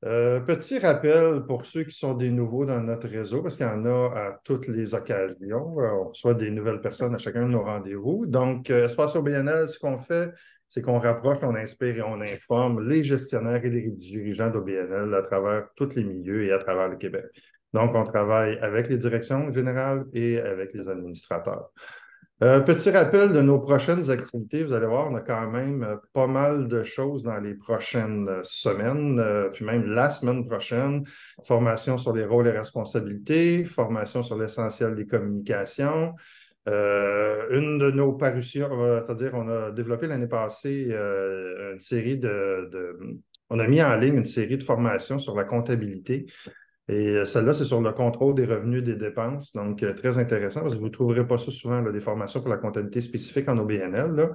Petit rappel pour ceux qui sont des nouveaux dans notre réseau, parce qu'il y en a à toutes les occasions. On reçoit des nouvelles personnes à chacun de nos rendez-vous. Donc, Espace OBNL, ce qu'on fait, c'est qu'on rapproche, on inspire et on informe les gestionnaires et les dirigeants d'OBNL à travers tous les milieux et à travers le Québec. Donc, on travaille avec les directions générales et avec les administrateurs. Petit rappel de nos prochaines activités. Vous allez voir, on a quand même pas mal de choses dans les prochaines semaines, puis même la semaine prochaine. Formation sur les rôles et responsabilités, formation sur l'essentiel des communications. Une de nos parutions, c'est-à-dire on a développé l'année passée une série on a mis en ligne une série de formations sur la comptabilité. Et celle-là, c'est sur le contrôle des revenus et des dépenses. Donc, très intéressant parce que vous ne trouverez pas ça souvent, là, des formations pour la comptabilité spécifique en OBNL. Là.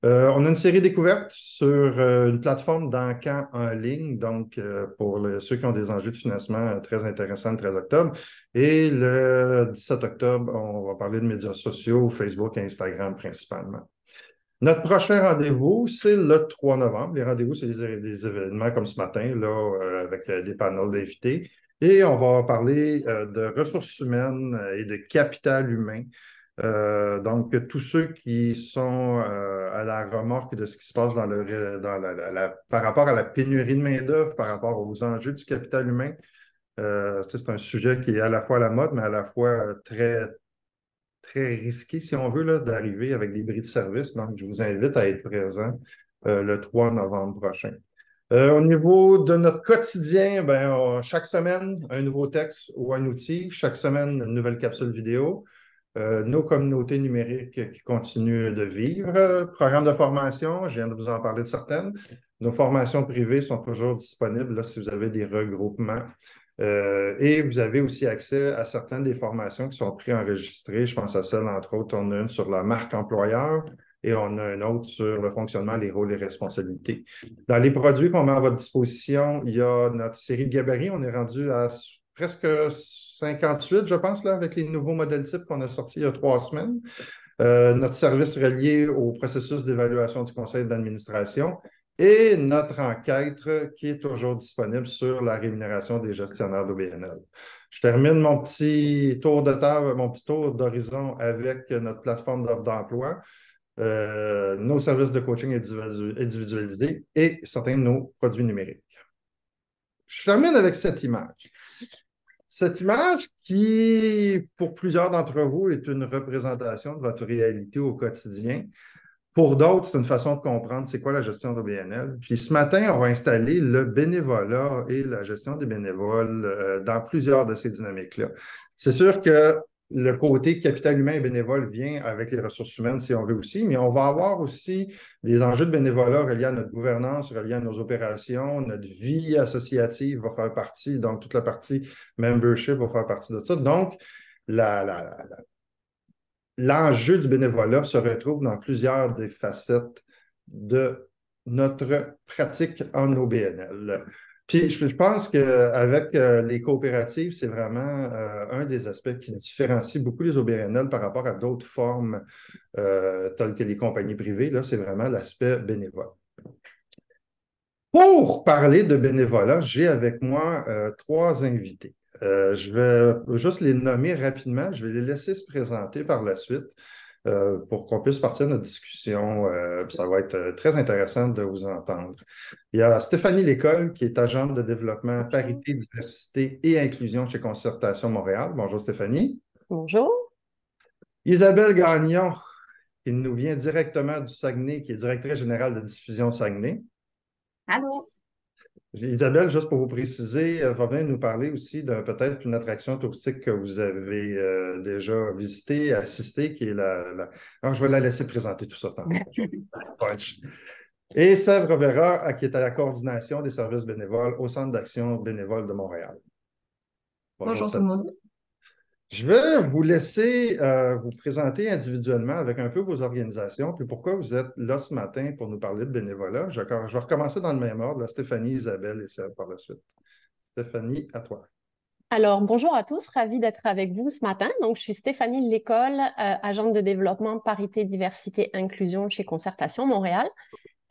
On a une série découvertes sur une plateforme d'encan en ligne, donc pour ceux qui ont des enjeux de financement très intéressants le 13 octobre. Et le 17 octobre, on va parler de médias sociaux, Facebook et Instagram principalement. Notre prochain rendez-vous, c'est le 3 novembre. Les rendez-vous, c'est des événements comme ce matin, là, avec des panels d'invités. Et on va parler de ressources humaines et de capital humain. Donc, tous ceux qui sont à la remorque de ce qui se passe par rapport à la pénurie de main-d'œuvre, par rapport aux enjeux du capital humain, c'est un sujet qui est à la fois à la mode, mais à la fois très, très risqué, si on veut, là, d'arriver avec des bris de service. Donc, je vous invite à être présent le 3 novembre prochain. Au niveau de notre quotidien, chaque semaine, un nouveau texte ou un outil. Chaque semaine, une nouvelle capsule vidéo. Nos communautés numériques qui continuent de vivre. Programme de formation, je viens de vous en parler de certaines. Nos formations privées sont toujours disponibles là, si vous avez des regroupements. Et vous avez aussi accès à certaines des formations qui sont préenregistrées. Je pense à celle, entre autres, on a une sur la marque employeur et on a une autre sur le fonctionnement, les rôles et responsabilités. Dans les produits qu'on met à votre disposition, il y a notre série de gabarits. On est rendu à presque 58, je pense, là, avec les nouveaux modèles types qu'on a sortis il y a 3 semaines. Notre service relié au processus d'évaluation du conseil d'administration et notre enquête qui est toujours disponible sur la rémunération des gestionnaires d'OBNL. Je termine mon petit tour de table, mon petit tour d'horizon avec notre plateforme d'offre d'emploi, nos services de coaching individualisés et certains de nos produits numériques. Je termine avec cette image. Cette image qui, pour plusieurs d'entre vous, est une représentation de votre réalité au quotidien. Pour d'autres, c'est une façon de comprendre c'est quoi la gestion d'OBNL. Puis ce matin, on va installer le bénévolat et la gestion des bénévoles dans plusieurs de ces dynamiques-là. C'est sûr que le côté capital humain et bénévole vient avec les ressources humaines, si on veut aussi, mais on va avoir aussi des enjeux de bénévolat reliés à notre gouvernance, reliés à nos opérations, notre vie associative va faire partie, donc toute la partie membership va faire partie de ça. Donc, l'enjeu du bénévolat se retrouve dans plusieurs des facettes de notre pratique en OBNL. Puis je pense qu'avec les coopératives, c'est vraiment un des aspects qui différencie beaucoup les OBNL par rapport à d'autres formes telles que les compagnies privées. Là, c'est vraiment l'aspect bénévole. Pour parler de bénévolat, j'ai avec moi 3 invités. Je vais juste les nommer rapidement. Je vais les laisser se présenter par la suite pour qu'on puisse partir de notre discussion. Ça va être très intéressant de vous entendre. Il y a Stéphanie Lécole, qui est agente de développement parité, diversité et inclusion chez Concertation Montréal. Bonjour Stéphanie. Bonjour. Isabelle Gagnon, qui nous vient directement du Saguenay, qui est directrice générale de diffusion Saguenay. Allô? Isabelle, juste pour vous préciser, va venir nous parler aussi de peut-être une attraction touristique que vous avez déjà visitée, assistée, qui est Alors, je vais la laisser présenter tout ça tantôt. Et Sèvres Vera, qui est à la coordination des services bénévoles au Centre d'action bénévole de Montréal. Bonjour tout le monde. Je vais vous laisser vous présenter individuellement avec un peu vos organisations, puis pourquoi vous êtes là ce matin pour nous parler de bénévolat. Je vais recommencer dans le même ordre, là, Stéphanie, Isabelle et Sèvres par la suite. Stéphanie, à toi. Alors, bonjour à tous, ravie d'être avec vous ce matin. Donc, je suis Stéphanie Lécole, agente de développement parité, diversité, inclusion chez Concertation Montréal.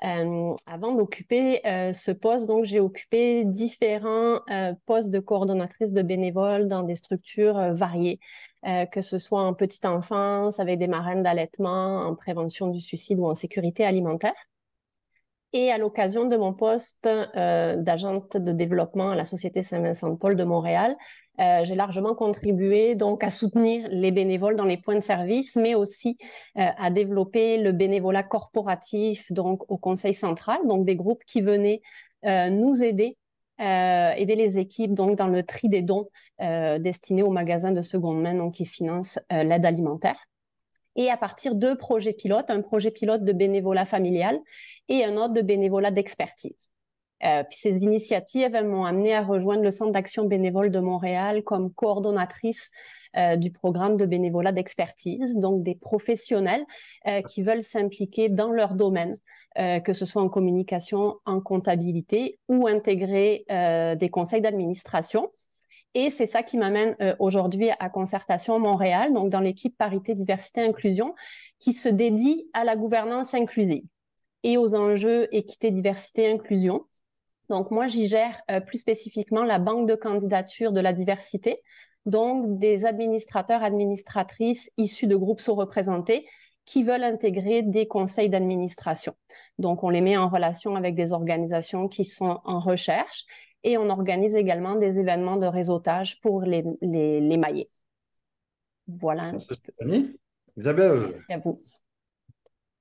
Avant d'occuper ce poste, donc j'ai occupé différents postes de coordonnatrice de bénévoles dans des structures variées, que ce soit en petite enfance, avec des marraines d'allaitement, en prévention du suicide ou en sécurité alimentaire. Et à l'occasion de mon poste d'agente de développement à la Société Saint-Vincent-de-Paul de Montréal, j'ai largement contribué donc à soutenir les bénévoles dans les points de service, mais aussi à développer le bénévolat corporatif donc au Conseil central, donc des groupes qui venaient nous aider, aider les équipes donc dans le tri des dons destinés aux magasins de seconde main donc qui financent l'aide alimentaire. Et à partir de projets pilotes, un projet pilote de bénévolat familial et un autre de bénévolat d'expertise. Puis ces initiatives m'ont amené à rejoindre le Centre d'action bénévole de Montréal comme coordonnatrice du programme de bénévolat d'expertise, donc des professionnels qui veulent s'impliquer dans leur domaine, que ce soit en communication, en comptabilité ou intégrer des conseils d'administration. Et c'est ça qui m'amène aujourd'hui à Concertation Montréal, donc dans l'équipe Parité, Diversité, Inclusion, qui se dédie à la gouvernance inclusive et aux enjeux équité, diversité, inclusion. Donc moi, j'y gère plus spécifiquement la banque de candidatures de la diversité, donc des administrateurs, administratrices issus de groupes sous-représentés qui veulent intégrer des conseils d'administration. Donc on les met en relation avec des organisations qui sont en recherche. Et on organise également des événements de réseautage pour les maillets. Voilà un petit peu. Stéphanie. Isabelle. Merci à vous.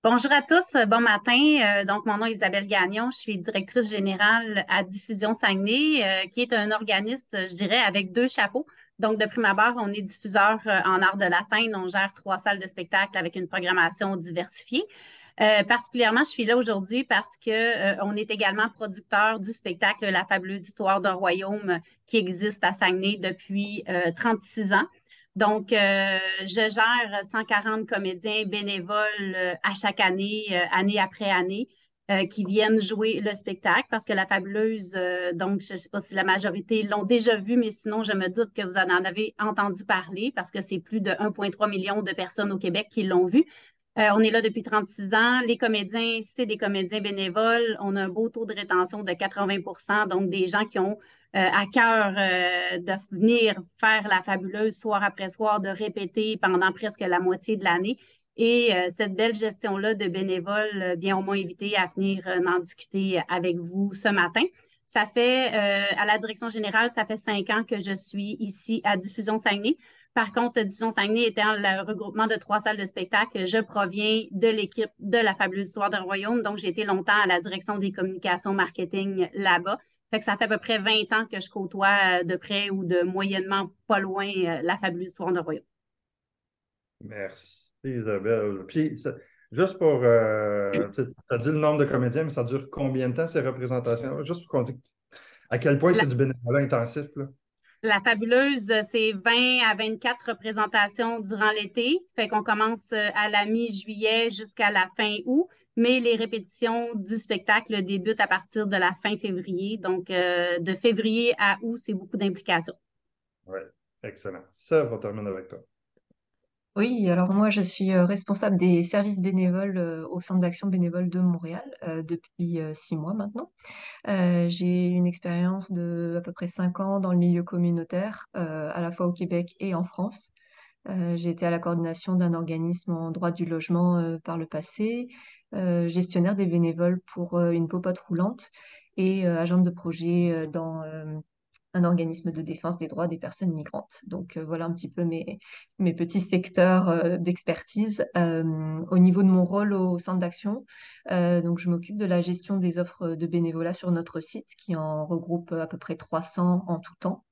Bonjour à tous, bon matin. Donc, mon nom est Isabelle Gagnon, je suis directrice générale à Diffusion Saguenay, qui est un organisme, je dirais, avec deux chapeaux. Donc, de prime abord, on est diffuseur en art de la scène, on gère 3 salles de spectacle avec une programmation diversifiée. Particulièrement, je suis là aujourd'hui parce que on est également producteur du spectacle La fabuleuse histoire d'un royaume qui existe à Saguenay depuis 36 ans. Donc, je gère 140 comédiens bénévoles à chaque année, année après année, qui viennent jouer le spectacle parce que La fabuleuse, donc je ne sais pas si la majorité l'ont déjà vu, mais sinon, je me doute que vous en avez entendu parler parce que c'est plus de 1,3 million de personnes au Québec qui l'ont vu. On est là depuis 36 ans. Les comédiens, c'est des comédiens bénévoles. On a un beau taux de rétention de 80 donc des gens qui ont à cœur de venir faire la fabuleuse soir après soir, de répéter pendant presque la moitié de l'année. Et cette belle gestion-là de bénévoles, bien, on m'a invité à venir en discuter avec vous ce matin. Ça fait, à la direction générale, ça fait 5 ans que je suis ici à Diffusion Saguenay. Par contre, Diffusion Saguenay étant le regroupement de 3 salles de spectacle, je proviens de l'équipe de La fabuleuse histoire d'un royaume. Donc, j'ai été longtemps à la direction des communications marketing là-bas. Fait que ça fait à peu près 20 ans que je côtoie de près ou de moyennement pas loin La fabuleuse histoire d'un royaume. Merci, Isabelle. Puis, juste pour, tu as dit le nombre de comédiens, mais ça dure combien de temps ces représentations? Juste pour qu'on dise à quel point c'est du bénévolat intensif, là. La fabuleuse, c'est 20 à 24 représentations durant l'été. Fait qu'on commence à la mi-juillet jusqu'à la fin août, mais les répétitions du spectacle débutent à partir de la fin février. Donc, de février à août, c'est beaucoup d'implications. Oui, excellent. Ça, on termine avec toi. Oui, alors moi je suis responsable des services bénévoles au Centre d'action bénévole de Montréal depuis 6 mois maintenant. J'ai une expérience de à peu près 5 ans dans le milieu communautaire, à la fois au Québec et en France. J'ai été à la coordination d'un organisme en droit du logement par le passé, gestionnaire des bénévoles pour une popote roulante et agente de projet dans un organisme de défense des droits des personnes migrantes. Donc voilà un petit peu mes petits secteurs d'expertise. Au niveau de mon rôle au centre d'action, donc je m'occupe de la gestion des offres de bénévolat sur notre site qui en regroupe à peu près 300 en tout temps.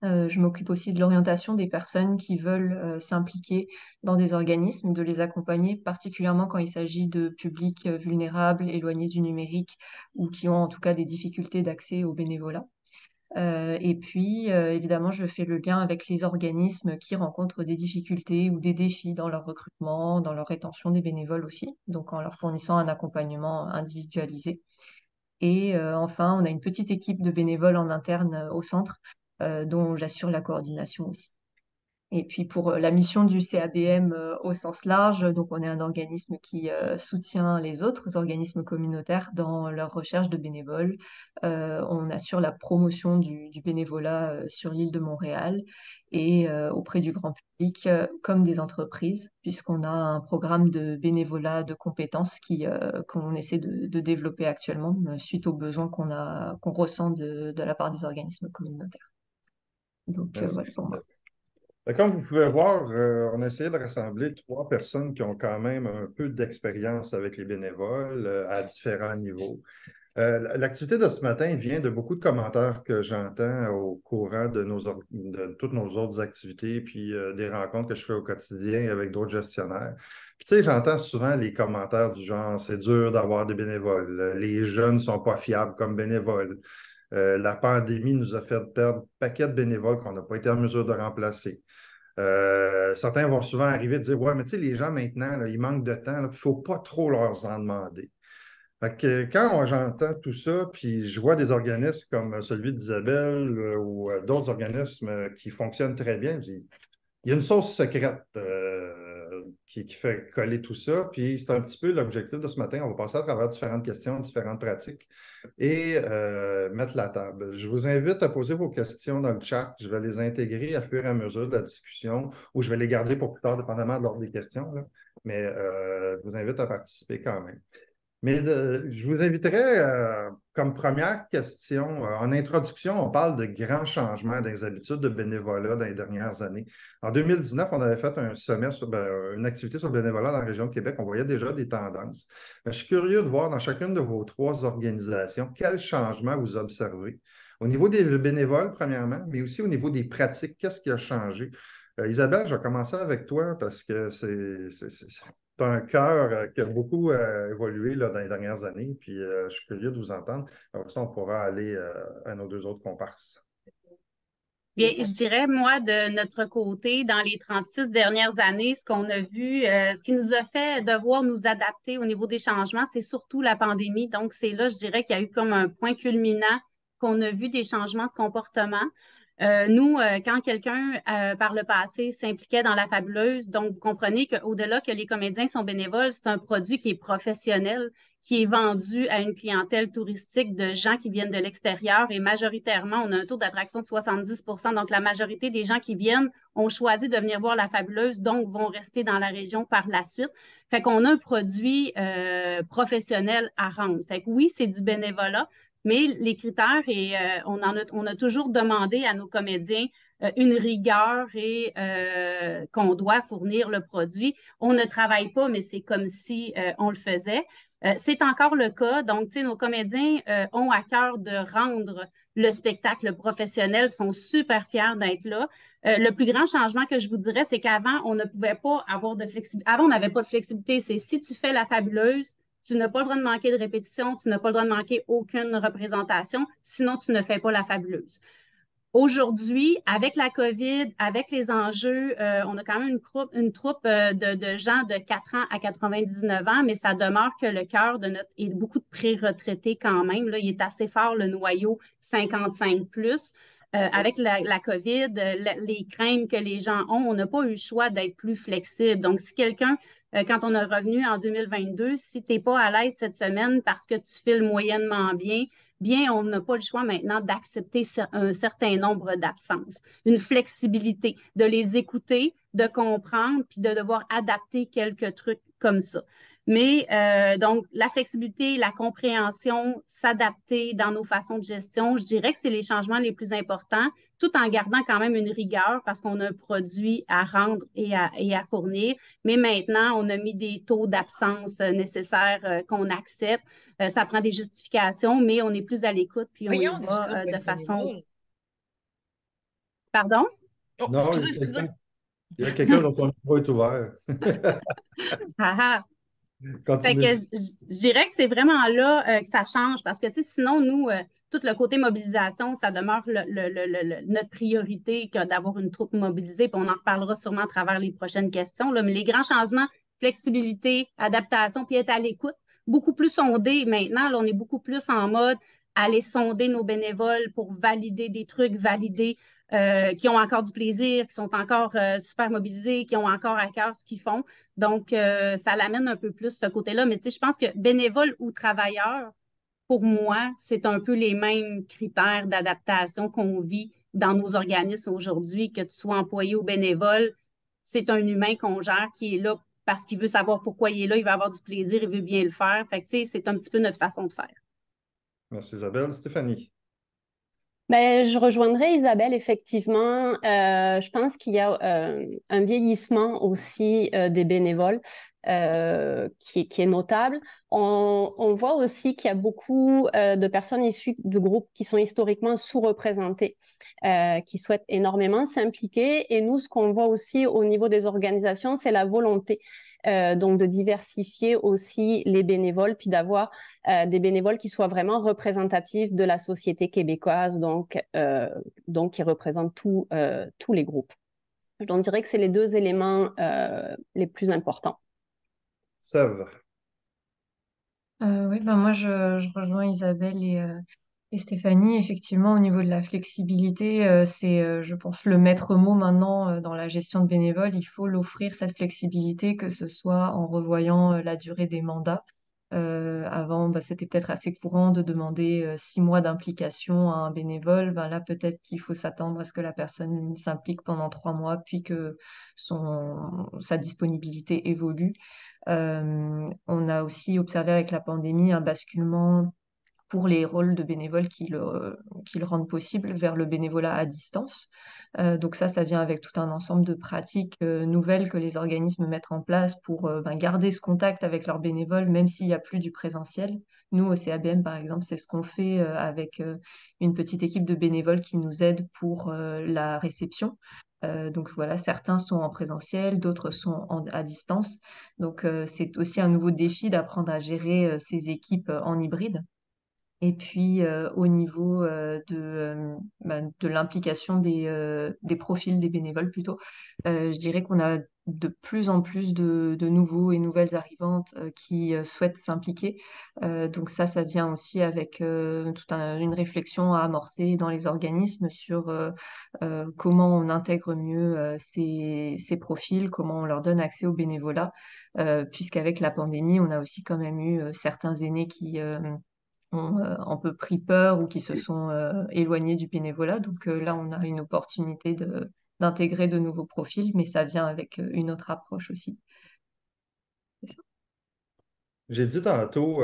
Je m'occupe aussi de l'orientation des personnes qui veulent s'impliquer dans des organismes, de les accompagner, particulièrement quand il s'agit de publics vulnérables, éloignés du numérique ou qui ont en tout cas des difficultés d'accès au bénévolat. Et puis, évidemment, je fais le lien avec les organismes qui rencontrent des difficultés ou des défis dans leur recrutement, dans leur rétention des bénévoles aussi, donc en leur fournissant un accompagnement individualisé. Et enfin, on a une petite équipe de bénévoles en interne au centre dont j'assure la coordination aussi. Et puis pour la mission du CABM au sens large, donc on est un organisme qui soutient les autres organismes communautaires dans leur recherche de bénévoles. On assure la promotion du bénévolat sur l'île de Montréal et auprès du grand public comme des entreprises, puisqu'on a un programme de bénévolat de compétences qu'on essaie de développer actuellement suite aux besoins qu'on ressent de la part des organismes communautaires. Donc Merci. voilà pour moi. Comme vous pouvez voir, on a essayé de rassembler 3 personnes qui ont quand même un peu d'expérience avec les bénévoles à différents niveaux. L'activité de ce matin vient de beaucoup de commentaires que j'entends au courant de toutes nos autres activités, puis des rencontres que je fais au quotidien avec d'autres gestionnaires. Puis tu sais, j'entends souvent les commentaires du genre, c'est dur d'avoir des bénévoles, les jeunes ne sont pas fiables comme bénévoles. La pandémie nous a fait perdre un paquet de bénévoles qu'on n'a pas été en mesure de remplacer. Certains vont souvent arriver et dire, ouais, mais tu sais, les gens maintenant, là, ils manquent de temps, il ne faut pas trop leur en demander. Fait que quand j'entends tout ça, puis je vois des organismes comme celui d'Isabelle ou d'autres organismes qui fonctionnent très bien, je dis, il y a une sauce secrète qui fait coller tout ça. Puis c'est un petit peu l'objectif de ce matin. On va passer à travers différentes questions, différentes pratiques et mettre la table. Je vous invite à poser vos questions dans le chat. Je vais les intégrer à fur et à mesure de la discussion ou je vais les garder pour plus tard, dépendamment de l'ordre des questions. Là. Mais je vous invite à participer quand même. Mais je vous inviterais, comme première question, en introduction, on parle de grands changements dans les habitudes de bénévolat dans les dernières années. En 2019, on avait fait un sommet une activité sur le bénévolat dans la région de Québec. On voyait déjà des tendances. Mais je suis curieux de voir dans chacune de vos 3 organisations quels changements vous observez. Au niveau des bénévoles, premièrement, mais aussi au niveau des pratiques, qu'est-ce qui a changé? Isabelle, je vais commencer avec toi parce que c'est un cœur qui a beaucoup évolué là, dans les dernières années, puis je suis curieux de vous entendre. Après ça, on pourra aller à nos 2 autres comparses. Bien, je dirais, moi, de notre côté, dans les 36 dernières années, ce qu'on a vu, ce qui nous a fait devoir nous adapter au niveau des changements, c'est surtout la pandémie. Donc, c'est là, je dirais, qu'il y a eu comme un point culminant qu'on a vu des changements de comportement. Nous, quand quelqu'un, par le passé, s'impliquait dans la fabuleuse, donc vous comprenez qu'au-delà que les comédiens sont bénévoles, c'est un produit qui est professionnel, qui est vendu à une clientèle touristique de gens qui viennent de l'extérieur et majoritairement, on a un taux d'attraction de 70 %. Donc, la majorité des gens qui viennent ont choisi de venir voir la fabuleuse, donc vont rester dans la région par la suite. Fait qu'on a un produit professionnel à rendre. Fait que oui, c'est du bénévolat, mais les critères, et on a toujours demandé à nos comédiens une rigueur et qu'on doit fournir le produit. On ne travaille pas, mais c'est comme si on le faisait. C'est encore le cas. Donc, tu sais, nos comédiens ont à cœur de rendre le spectacle professionnel, sont super fiers d'être là. Le plus grand changement que je vous dirais, c'est qu'avant, on ne pouvait pas avoir de flexibilité. Avant, on n'avait pas de flexibilité. C'est si tu fais la fabuleuse, tu n'as pas le droit de manquer de répétition, tu n'as pas le droit de manquer aucune représentation, sinon tu ne fais pas la fabuleuse. Aujourd'hui, avec la COVID, avec les enjeux, on a quand même une troupe de gens de 4 ans à 99 ans, mais ça demeure que le cœur de notre... Il y a beaucoup de pré-retraités quand même. Là, il est assez fort, le noyau 55+. Avec la COVID, les craintes que les gens ont, on n'a pas eu le choix d'être plus flexible. Donc, si quelqu'un, quand on est revenu en 2022, si tu n'es pas à l'aise cette semaine parce que tu files moyennement bien, on n'a pas le choix maintenant d'accepter un certain nombre d'absences. Une flexibilité, de les écouter, de comprendre, puis de devoir adapter quelques trucs comme ça. Mais donc, la flexibilité, la compréhension, s'adapter dans nos façons de gestion, je dirais que c'est les changements les plus importants, tout en gardant quand même une rigueur parce qu'on a un produit à rendre et à fournir. Mais maintenant, on a mis des taux d'absence nécessaires qu'on accepte. Ça prend des justifications, mais on est plus à l'écoute, puis on y va de façon... Pardon? Oh, Non, excusez. il y a quelqu'un dont ton micro est ouvert. Fait que je dirais que c'est vraiment là que ça change parce que sinon, nous, tout le côté mobilisation, ça demeure notre priorité que d'avoir une troupe mobilisée, puis on en reparlera sûrement à travers les prochaines questions. Là, mais les grands changements, flexibilité, adaptation, puis être à l'écoute, beaucoup plus sondé maintenant. Là, on est beaucoup plus en mode aller sonder nos bénévoles pour valider des trucs, valider qui ont encore du plaisir, qui sont encore super mobilisés, qui ont encore à cœur ce qu'ils font. Donc, ça l'amène un peu plus ce côté-là. Mais tu sais, je pense que bénévole ou travailleur, pour moi, c'est un peu les mêmes critères d'adaptation qu'on vit dans nos organismes aujourd'hui, que tu sois employé ou bénévole, c'est un humain qu'on gère qui est là parce qu'il veut savoir pourquoi il est là, il veut avoir du plaisir, il veut bien le faire. Fait que, tu sais, c'est un petit peu notre façon de faire. Merci Isabelle. Stéphanie. Ben, je rejoindrai Isabelle, effectivement. Je pense qu'il y a un vieillissement aussi des bénévoles qui est notable. On voit aussi qu'il y a beaucoup de personnes issues de groupes qui sont historiquement sous-représentées, qui souhaitent énormément s'impliquer. Et nous, ce qu'on voit aussi au niveau des organisations, c'est la volonté donc de diversifier aussi les bénévoles, puis d'avoir des bénévoles qui soient vraiment représentatifs de la société québécoise, donc qui représentent tous les groupes. Je dirais que c'est les deux éléments les plus importants. Sève. Oui, ben moi je rejoins Isabelle et Stéphanie. Effectivement, au niveau de la flexibilité, c'est, je pense, le maître mot maintenant dans la gestion de bénévoles. Il faut l'offrir, cette flexibilité, que ce soit en revoyant la durée des mandats. Avant, bah, c'était peut-être assez courant de demander 6 mois d'implication à un bénévole. Ben là, peut-être qu'il faut s'attendre à ce que la personne s'implique pendant 3 mois, puis que sa disponibilité évolue. On a aussi observé avec la pandémie un basculement pour les rôles de bénévoles qui le rendent possible vers le bénévolat à distance. Donc ça vient avec tout un ensemble de pratiques nouvelles que les organismes mettent en place pour ben, garder ce contact avec leurs bénévoles, même s'il n'y a plus du présentiel. Nous, au CABM, par exemple, c'est ce qu'on fait avec une petite équipe de bénévoles qui nous aident pour la réception. Donc voilà, certains sont en présentiel, d'autres sont à distance. Donc c'est aussi un nouveau défi d'apprendre à gérer ces équipes en hybride. Et puis, au niveau de l'implication des profils des bénévoles plutôt, je dirais qu'on a de plus en plus de nouveaux et nouvelles arrivantes qui souhaitent s'impliquer. Donc ça vient aussi avec une réflexion à amorcer dans les organismes sur comment on intègre mieux ces profils, comment on leur donne accès au bénévolat, puisqu'avec la pandémie, on a aussi quand même eu certains aînés qui ont un peu pris peur ou qui se sont éloignés du bénévolat. Donc là, on a une opportunité d'intégrer de nouveaux profils, mais ça vient avec une autre approche aussi. C'est ça. J'ai dit tantôt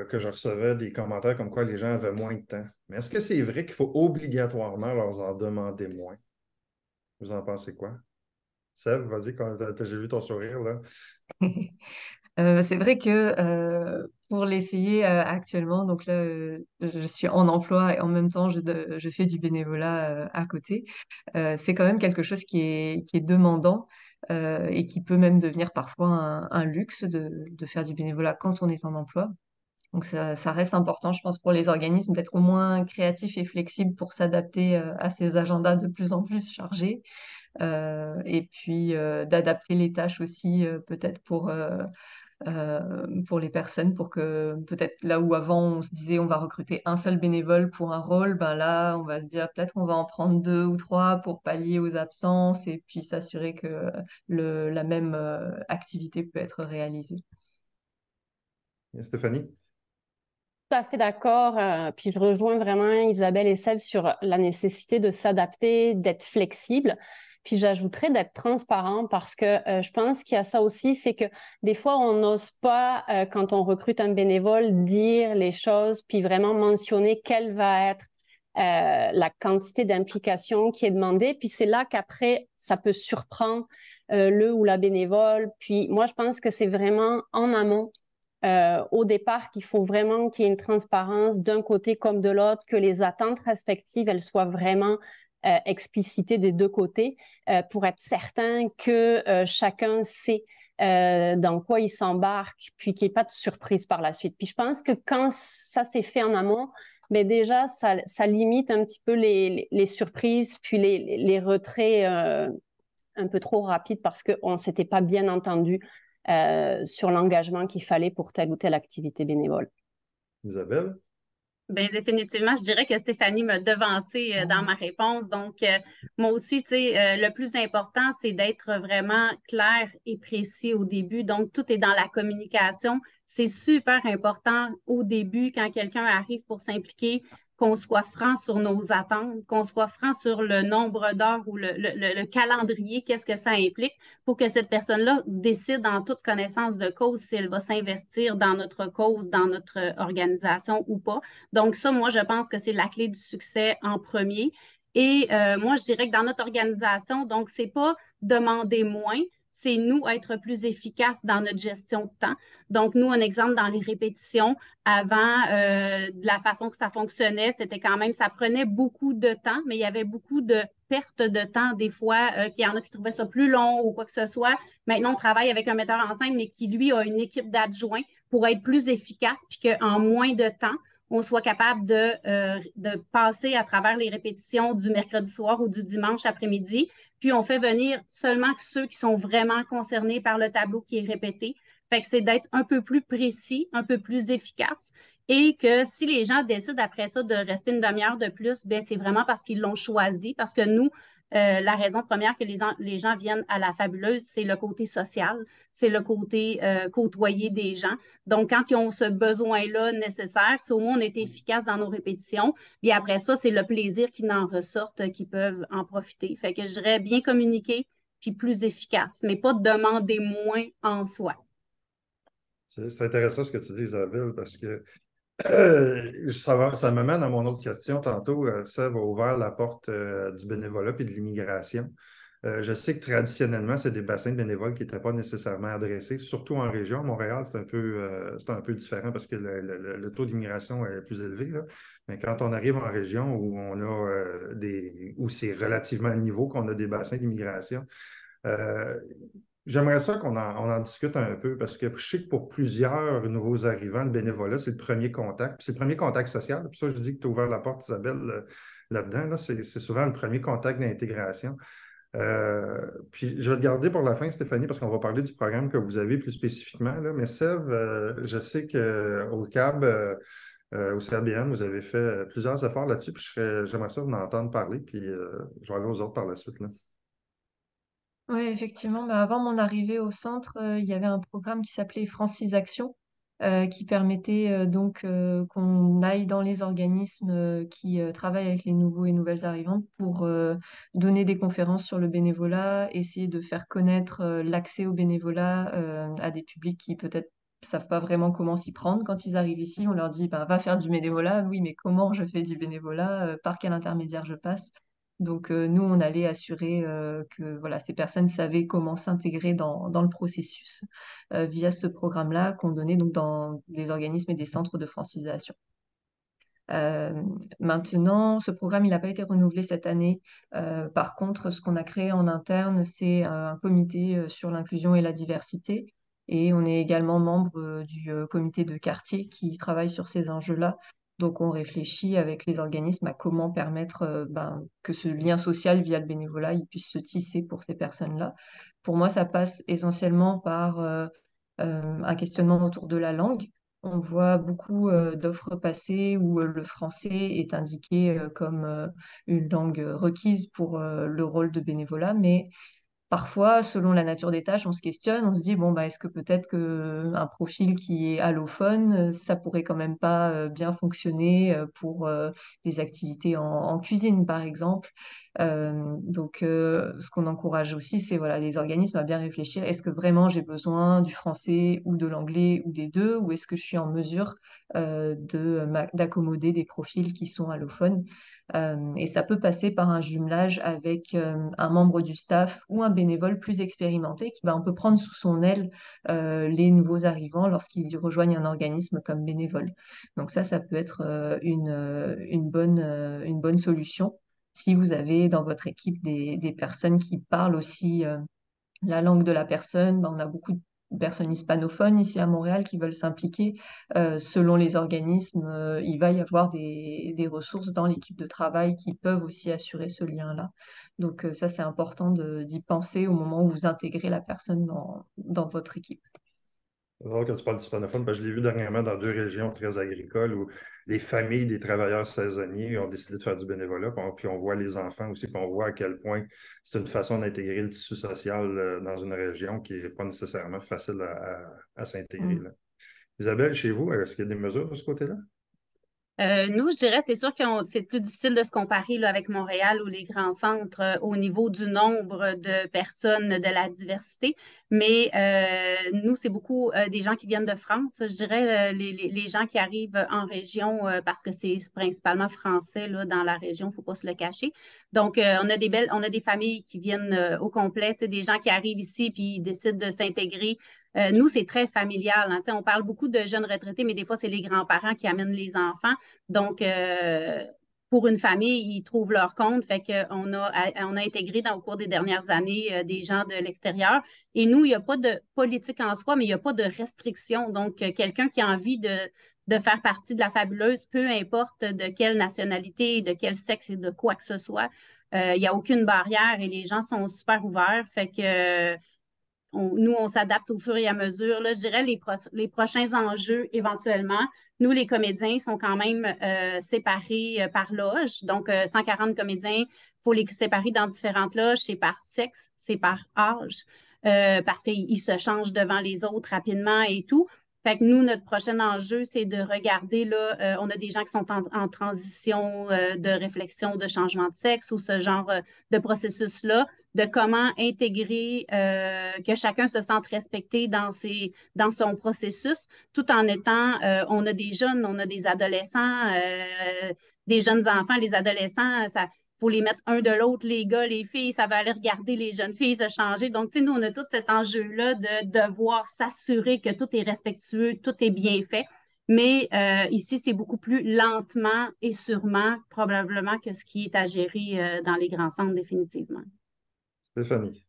que je recevais des commentaires comme quoi les gens avaient moins de temps. Mais est-ce que c'est vrai qu'il faut obligatoirement leur en demander moins? Vous en pensez quoi? Seb, vas-y, j'ai vu ton sourire là. C'est vrai que pour l'essayer actuellement, donc là, je suis en emploi et en même temps, je fais du bénévolat à côté. C'est quand même quelque chose qui est demandant et qui peut même devenir parfois un luxe de faire du bénévolat quand on est en emploi. Donc ça reste important, je pense, pour les organismes d'être au moins créatifs et flexibles pour s'adapter à ces agendas de plus en plus chargés. Et puis d'adapter les tâches aussi peut-être pour les personnes, pour que peut-être là où avant on se disait on va recruter un seul bénévole pour un rôle, ben là on va se dire peut-être on va en prendre 2 ou 3 pour pallier aux absences et puis s'assurer que la même activité peut être réalisée. Et Stéphanie? Tout à fait d'accord. Puis je rejoins vraiment Isabelle et Seb sur la nécessité de s'adapter, d'être flexible. Puis j'ajouterais d'être transparent parce que je pense qu'il y a ça aussi, c'est que des fois, on n'ose pas, quand on recrute un bénévole, dire les choses, puis vraiment mentionner quelle va être la quantité d'implication qui est demandée. Puis c'est là qu'après, ça peut surprendre le ou la bénévole. Puis moi, je pense que c'est vraiment en amont au départ qu'il faut vraiment qu'il y ait une transparence d'un côté comme de l'autre, que les attentes respectives, elles soient vraiment explicitées des deux côtés pour être certain que chacun sait dans quoi il s'embarque, puis qu'il n'y ait pas de surprise par la suite. Puis je pense que quand ça s'est fait en amont, mais déjà, ça limite un petit peu les surprises, puis les retraits un peu trop rapides parce qu'on ne s'était pas bien entendu sur l'engagement qu'il fallait pour telle ou telle activité bénévole. Isabelle? Bien, définitivement, je dirais que Stéphanie m'a devancé dans ma réponse. Donc, moi aussi, tu sais, le plus important, c'est d'être vraiment clair et précis au début. Donc, tout est dans la communication. C'est super important au début, quand quelqu'un arrive pour s'impliquer, qu'on soit franc sur nos attentes, qu'on soit franc sur le nombre d'heures ou le calendrier, qu'est-ce que ça implique pour que cette personne-là décide en toute connaissance de cause si elle va s'investir dans notre cause, dans notre organisation ou pas. Donc, ça, moi, je pense que c'est la clé du succès en premier. Et moi, je dirais que dans notre organisation, donc, c'est pas demander moins, c'est nous être plus efficaces dans notre gestion de temps. Donc, nous, un exemple dans les répétitions, avant, de la façon que ça fonctionnait, c'était quand même, ça prenait beaucoup de temps, mais il y avait beaucoup de pertes de temps, des fois, qu'il y en a qui trouvaient ça plus long ou quoi que ce soit. Maintenant, on travaille avec un metteur en scène, mais qui, lui, a une équipe d'adjoints pour être plus efficace, puis qu'en moins de temps, on soit capable de passer à travers les répétitions du mercredi soir ou du dimanche après-midi. Puis on fait venir seulement ceux qui sont vraiment concernés par le tableau qui est répété. Fait que c'est d'être un peu plus précis, un peu plus efficace. Et que si les gens décident après ça de rester une demi-heure de plus, ben c'est vraiment parce qu'ils l'ont choisi. Parce que nous, la raison première que les gens viennent à la fabuleuse, c'est le côté social, c'est le côté côtoyer des gens. Donc, quand ils ont ce besoin-là nécessaire, c'est au moins on est efficace dans nos répétitions. Puis après ça, c'est le plaisir qui en ressortent, qui peuvent en profiter. Fait que je dirais bien communiquer, puis plus efficace, mais pas demander moins en soi. C'est intéressant ce que tu dis, Isabelle, parce que ça me mène à mon autre question. Tantôt, Sèvres a ouvert la porte du bénévolat et de l'immigration. Je sais que traditionnellement, c'est des bassins de bénévoles qui n'étaient pas nécessairement adressés, surtout en région. Montréal, c'est un peu différent parce que le taux d'immigration est plus élevé, là. Mais quand on arrive en région où on a où c'est relativement à niveau, qu'on a des bassins d'immigration, euh, j'aimerais ça on en discute un peu parce que je sais que pour plusieurs nouveaux arrivants, le bénévolat, c'est le premier contact. C'est le premier contact social. Puis ça, je dis que tu as ouvert la porte, Isabelle, là-dedans. Là, c'est souvent le premier contact d'intégration. Puis je vais te garder pour la fin, Stéphanie, parce qu'on va parler du programme que vous avez plus spécifiquement. Là. Mais Sève, je sais qu'au CAB, au CABN, vous avez fait plusieurs efforts là-dessus. Puis j'aimerais ça vous en entendre parler. Puis je vais aller aux autres par la suite. Là. Oui, effectivement, bah, avant mon arrivée au centre, il y avait un programme qui s'appelait Francisation, qui permettait donc qu'on aille dans les organismes qui travaillent avec les nouveaux et nouvelles arrivantes pour donner des conférences sur le bénévolat, essayer de faire connaître l'accès au bénévolat à des publics qui peut-être savent pas vraiment comment s'y prendre. Quand ils arrivent ici, on leur dit, bah, va faire du bénévolat. Oui, mais comment je fais du bénévolat? Par quel intermédiaire je passe? Donc, nous, on allait assurer que voilà, ces personnes savaient comment s'intégrer dans le processus via ce programme-là qu'on donnait donc, dans des organismes et des centres de francisation. Euh, Maintenant, ce programme, il n'a pas été renouvelé cette année. Par contre, ce qu'on a créé en interne, c'est un comité sur l'inclusion et la diversité. Et on est également membre du comité de quartier qui travaille sur ces enjeux-là. Donc, on réfléchit avec les organismes à comment permettre que ce lien social via le bénévolat il puisse se tisser pour ces personnes-là. Pour moi, ça passe essentiellement par un questionnement autour de la langue. On voit beaucoup d'offres passer où le français est indiqué comme une langue requise pour le rôle de bénévolat, mais parfois, selon la nature des tâches, on se questionne, on se dit, bon, bah, est-ce que peut-être qu'un profil qui est allophone, ça pourrait quand même pas bien fonctionner pour des activités en cuisine, par exemple. Donc, ce qu'on encourage aussi, c'est voilà, les organismes à bien réfléchir. Est-ce que vraiment j'ai besoin du français ou de l'anglais ou des deux, ou est-ce que je suis en mesure d'accommoder des profils qui sont allophones? Et ça peut passer par un jumelage avec un membre du staff ou un bénévole plus expérimenté qui va un peu prendre sous son aile les nouveaux arrivants lorsqu'ils rejoignent un organisme comme bénévole. Donc ça peut être une bonne solution. Si vous avez dans votre équipe des personnes qui parlent aussi la langue de la personne, ben, on a beaucoup de personnes hispanophones ici à Montréal qui veulent s'impliquer. Selon les organismes, il va y avoir des ressources dans l'équipe de travail qui peuvent aussi assurer ce lien-là. Donc ça, c'est important d'y penser au moment où vous intégrez la personne dans votre équipe. C'est drôle que tu parles d'hispanophone, parce que je l'ai vu dernièrement dans deux régions très agricoles où les familles des travailleurs saisonniers ont décidé de faire du bénévolat, puis on voit les enfants aussi, puis on voit à quel point c'est une façon d'intégrer le tissu social dans une région qui n'est pas nécessairement facile à s'intégrer, Mm. là. Isabelle, chez vous, est-ce qu'il y a des mesures de ce côté-là? Nous, je dirais, c'est sûr que c'est plus difficile de se comparer là, avec Montréal ou les grands centres au niveau du nombre de personnes, de la diversité. Mais nous, c'est beaucoup des gens qui viennent de France. Je dirais les gens qui arrivent en région parce que c'est principalement français là, dans la région, il ne faut pas se le cacher. Donc, on a des familles qui viennent au complet, tu sais, des gens qui arrivent ici puis ils décident de s'intégrer. Nous, c'est très familial, hein. Tu sais, on parle beaucoup de jeunes retraités, mais des fois, c'est les grands-parents qui amènent les enfants. Donc, pour une famille, ils trouvent leur compte. Fait on a intégré au cours des dernières années des gens de l'extérieur. Et nous, il n'y a pas de politique en soi, mais il n'y a pas de restriction. Donc, quelqu'un qui a envie de faire partie de la fabuleuse, peu importe de quelle nationalité, de quel sexe et de quoi que ce soit, il n'y a aucune barrière et les gens sont super ouverts. Fait que nous, on s'adapte au fur et à mesure. Là, je dirais les prochains enjeux éventuellement. Nous, les comédiens sont quand même séparés par loge. Donc, 140 comédiens, il faut les séparer dans différentes loges. C'est par sexe, c'est par âge, parce qu'ils se changent devant les autres rapidement et tout. Fait que nous, notre prochain enjeu, c'est de regarder, là, on a des gens qui sont en transition de réflexion de changement de sexe ou ce genre de processus-là, de comment intégrer, que chacun se sente respecté dans son processus, tout en étant, on a des jeunes, on a des adolescents, des jeunes enfants, les adolescents, ça faut les mettre un de l'autre, les gars, les filles, ça va aller regarder les jeunes filles se changer. Donc, tu sais, nous, on a tout cet enjeu-là de devoir s'assurer que tout est respectueux, tout est bien fait. Mais ici, c'est beaucoup plus lentement et sûrement, probablement, que ce qui est à gérer dans les grands centres, définitivement. Stéphanie.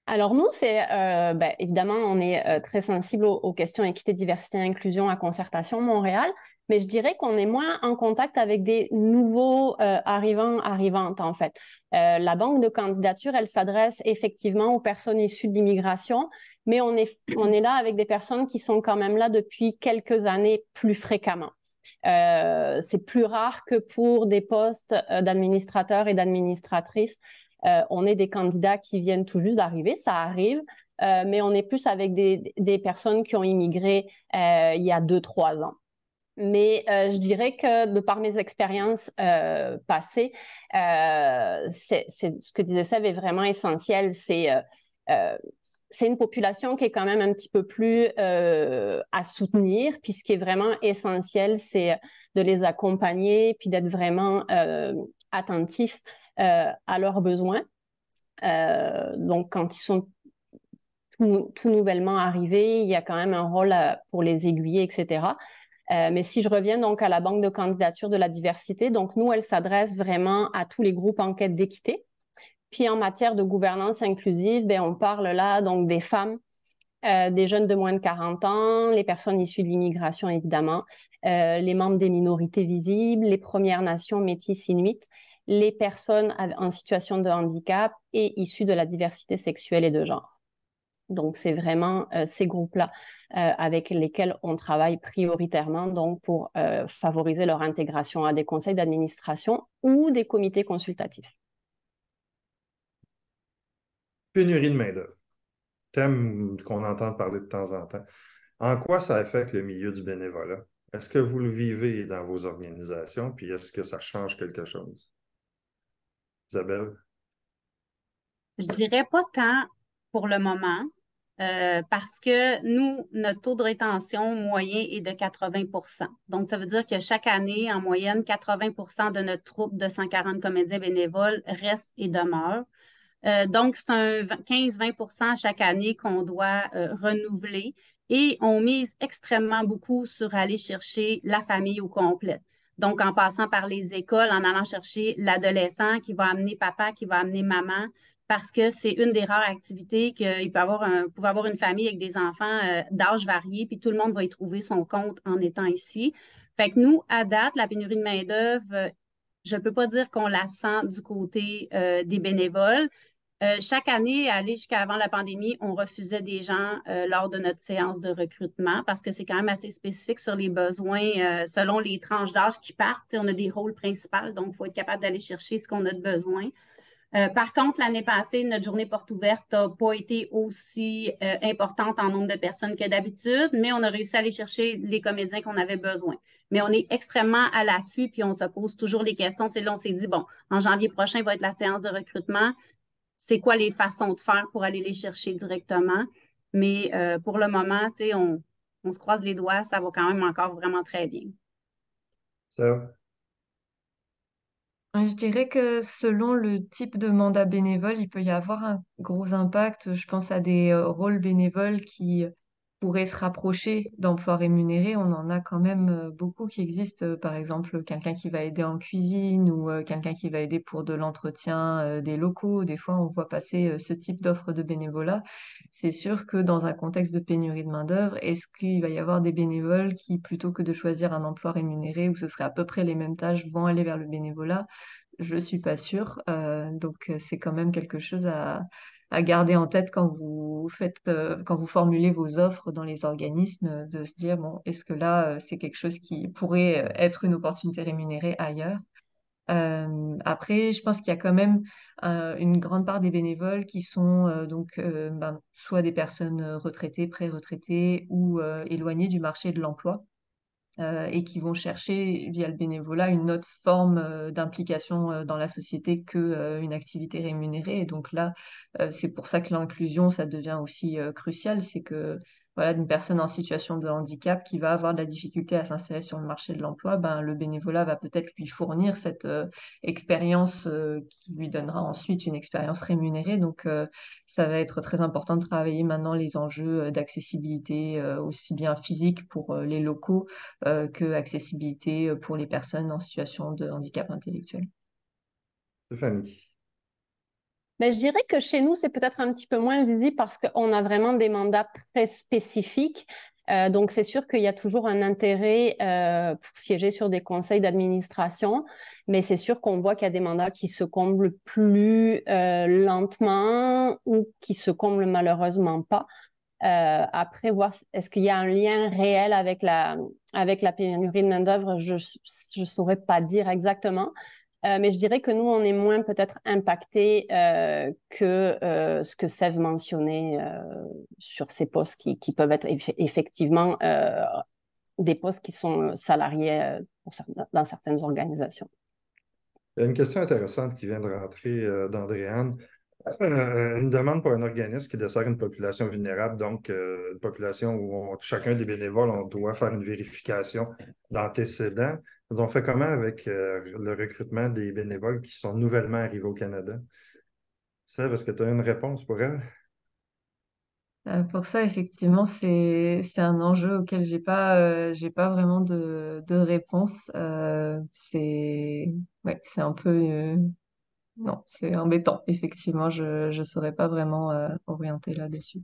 Alors nous, évidemment, on est très sensible aux questions équité, diversité, inclusion à Concertation Montréal, mais je dirais qu'on est moins en contact avec des nouveaux arrivantes en fait. La banque de candidature, elle s'adresse effectivement aux personnes issues de l'immigration, mais on est là avec des personnes qui sont quand même là depuis quelques années plus fréquemment. C'est plus rare que pour des postes d'administrateurs et d'administratrices. On est des candidats qui viennent tout juste d'arriver, ça arrive, mais on est plus avec des personnes qui ont immigré il y a 2-3 ans. Mais je dirais que de par mes expériences passées, c'est ce que disait Seb est vraiment essentiel. C'est une population qui est quand même un petit peu plus à soutenir. Puis ce qui est vraiment essentiel, c'est de les accompagner puis d'être vraiment attentifs à leurs besoins. Donc, quand ils sont tout nouvellement arrivés, il y a quand même un rôle pour les aiguiller, etc. Mais si je reviens donc à la banque de candidature de la diversité, donc nous, elle s'adresse vraiment à tous les groupes en quête d'équité. Puis en matière de gouvernance inclusive, ben, on parle là donc des femmes, des jeunes de moins de 40 ans, les personnes issues de l'immigration évidemment, les membres des minorités visibles, les Premières Nations, Métis, Inuits, les personnes en situation de handicap et issues de la diversité sexuelle et de genre. Donc, c'est vraiment ces groupes-là avec lesquels on travaille prioritairement donc, pour favoriser leur intégration à des conseils d'administration ou des comités consultatifs. Pénurie de main-d'œuvre. Thème qu'on entend parler de temps en temps. En quoi ça affecte le milieu du bénévolat? Est-ce que vous le vivez dans vos organisations? Puis est-ce que ça change quelque chose? Isabelle? Je dirais pas tant pour le moment, parce que nous, notre taux de rétention moyen est de 80. Donc, ça veut dire que chaque année, en moyenne, 80 de notre troupe de 140 comédiens bénévoles reste et demeure. Donc, c'est un 15-20 chaque année qu'on doit renouveler et on mise extrêmement beaucoup sur aller chercher la famille au complet. Donc, en passant par les écoles, en allant chercher l'adolescent qui va amener papa, qui va amener maman, parce que c'est une des rares activités qu'il pouvait avoir une famille avec des enfants d'âge varié, puis tout le monde va y trouver son compte en étant ici. Fait que nous, à date, la pénurie de main-d'œuvre, je ne peux pas dire qu'on la sent du côté des bénévoles. Chaque année, aller jusqu'avant la pandémie, on refusait des gens lors de notre séance de recrutement parce que c'est quand même assez spécifique sur les besoins selon les tranches d'âge qui partent. Tu sais, on a des rôles principaux, donc il faut être capable d'aller chercher ce qu'on a de besoin. Par contre, l'année passée, notre journée porte ouverte n'a pas été aussi importante en nombre de personnes que d'habitude, mais on a réussi à aller chercher les comédiens qu'on avait besoin. Mais on est extrêmement à l'affût, puis on se pose toujours les questions. Tu sais, là, on s'est dit, bon, en janvier prochain va être la séance de recrutement. C'est quoi les façons de faire pour aller les chercher directement? Mais pour le moment, tu sais, on se croise les doigts, ça va quand même encore vraiment très bien. Ça, Je dirais que selon le type de mandat bénévole, il peut y avoir un gros impact. Je pense à des rôles bénévoles qui pourraient se rapprocher d'emplois rémunérés. On en a quand même beaucoup qui existent. Par exemple, quelqu'un qui va aider en cuisine ou quelqu'un qui va aider pour de l'entretien des locaux. Des fois, on voit passer ce type d'offre de bénévolat. C'est sûr que dans un contexte de pénurie de main-d'œuvre, est-ce qu'il va y avoir des bénévoles qui, plutôt que de choisir un emploi rémunéré où ce serait à peu près les mêmes tâches, vont aller vers le bénévolat? Je suis pas sûre. Donc, c'est quand même quelque chose à garder en tête quand vous faites, quand vous formulez vos offres dans les organismes, de se dire, bon, est-ce que là, c'est quelque chose qui pourrait être une opportunité rémunérée ailleurs? Après, je pense qu'il y a quand même une grande part des bénévoles qui sont soit des personnes retraitées, pré-retraitées ou éloignées du marché de l'emploi et qui vont chercher via le bénévolat une autre forme d'implication dans la société que une activité rémunérée. Et donc là, c'est pour ça que l'inclusion, ça devient aussi crucial. C'est que voilà, une personne en situation de handicap qui va avoir de la difficulté à s'insérer sur le marché de l'emploi, ben, le bénévolat va peut-être lui fournir cette expérience qui lui donnera ensuite une expérience rémunérée. Donc, ça va être très important de travailler maintenant les enjeux d'accessibilité, aussi bien physique pour les locaux que accessibilité pour les personnes en situation de handicap intellectuel. Stéphanie. Mais je dirais que chez nous, c'est peut-être un petit peu moins visible parce qu'on a vraiment des mandats très spécifiques. Donc, c'est sûr qu'il y a toujours un intérêt pour siéger sur des conseils d'administration, mais c'est sûr qu'on voit qu'il y a des mandats qui se comblent plus lentement ou qui se comblent malheureusement pas. Après, voir est-ce qu'il y a un lien réel avec la pénurie de main-d'œuvre, je ne saurais pas dire exactement. Mais je dirais que nous, on est moins peut-être impacté que ce que Sève mentionnait sur ces postes qui peuvent être effectivement des postes qui sont salariés dans certaines organisations. Il y a une question intéressante qui vient de rentrer d'Andréane. Une demande pour un organisme qui dessert une population vulnérable, donc une population où chacun des bénévoles, on doit faire une vérification d'antécédents. On fait comment avec le recrutement des bénévoles qui sont nouvellement arrivés au Canada? Ça, est-ce que tu as une réponse pour elle? Pour ça, effectivement, c'est un enjeu auquel j'ai pas vraiment de réponse. C'est un peu non, c'est embêtant. Effectivement, je saurais pas vraiment orienter là-dessus.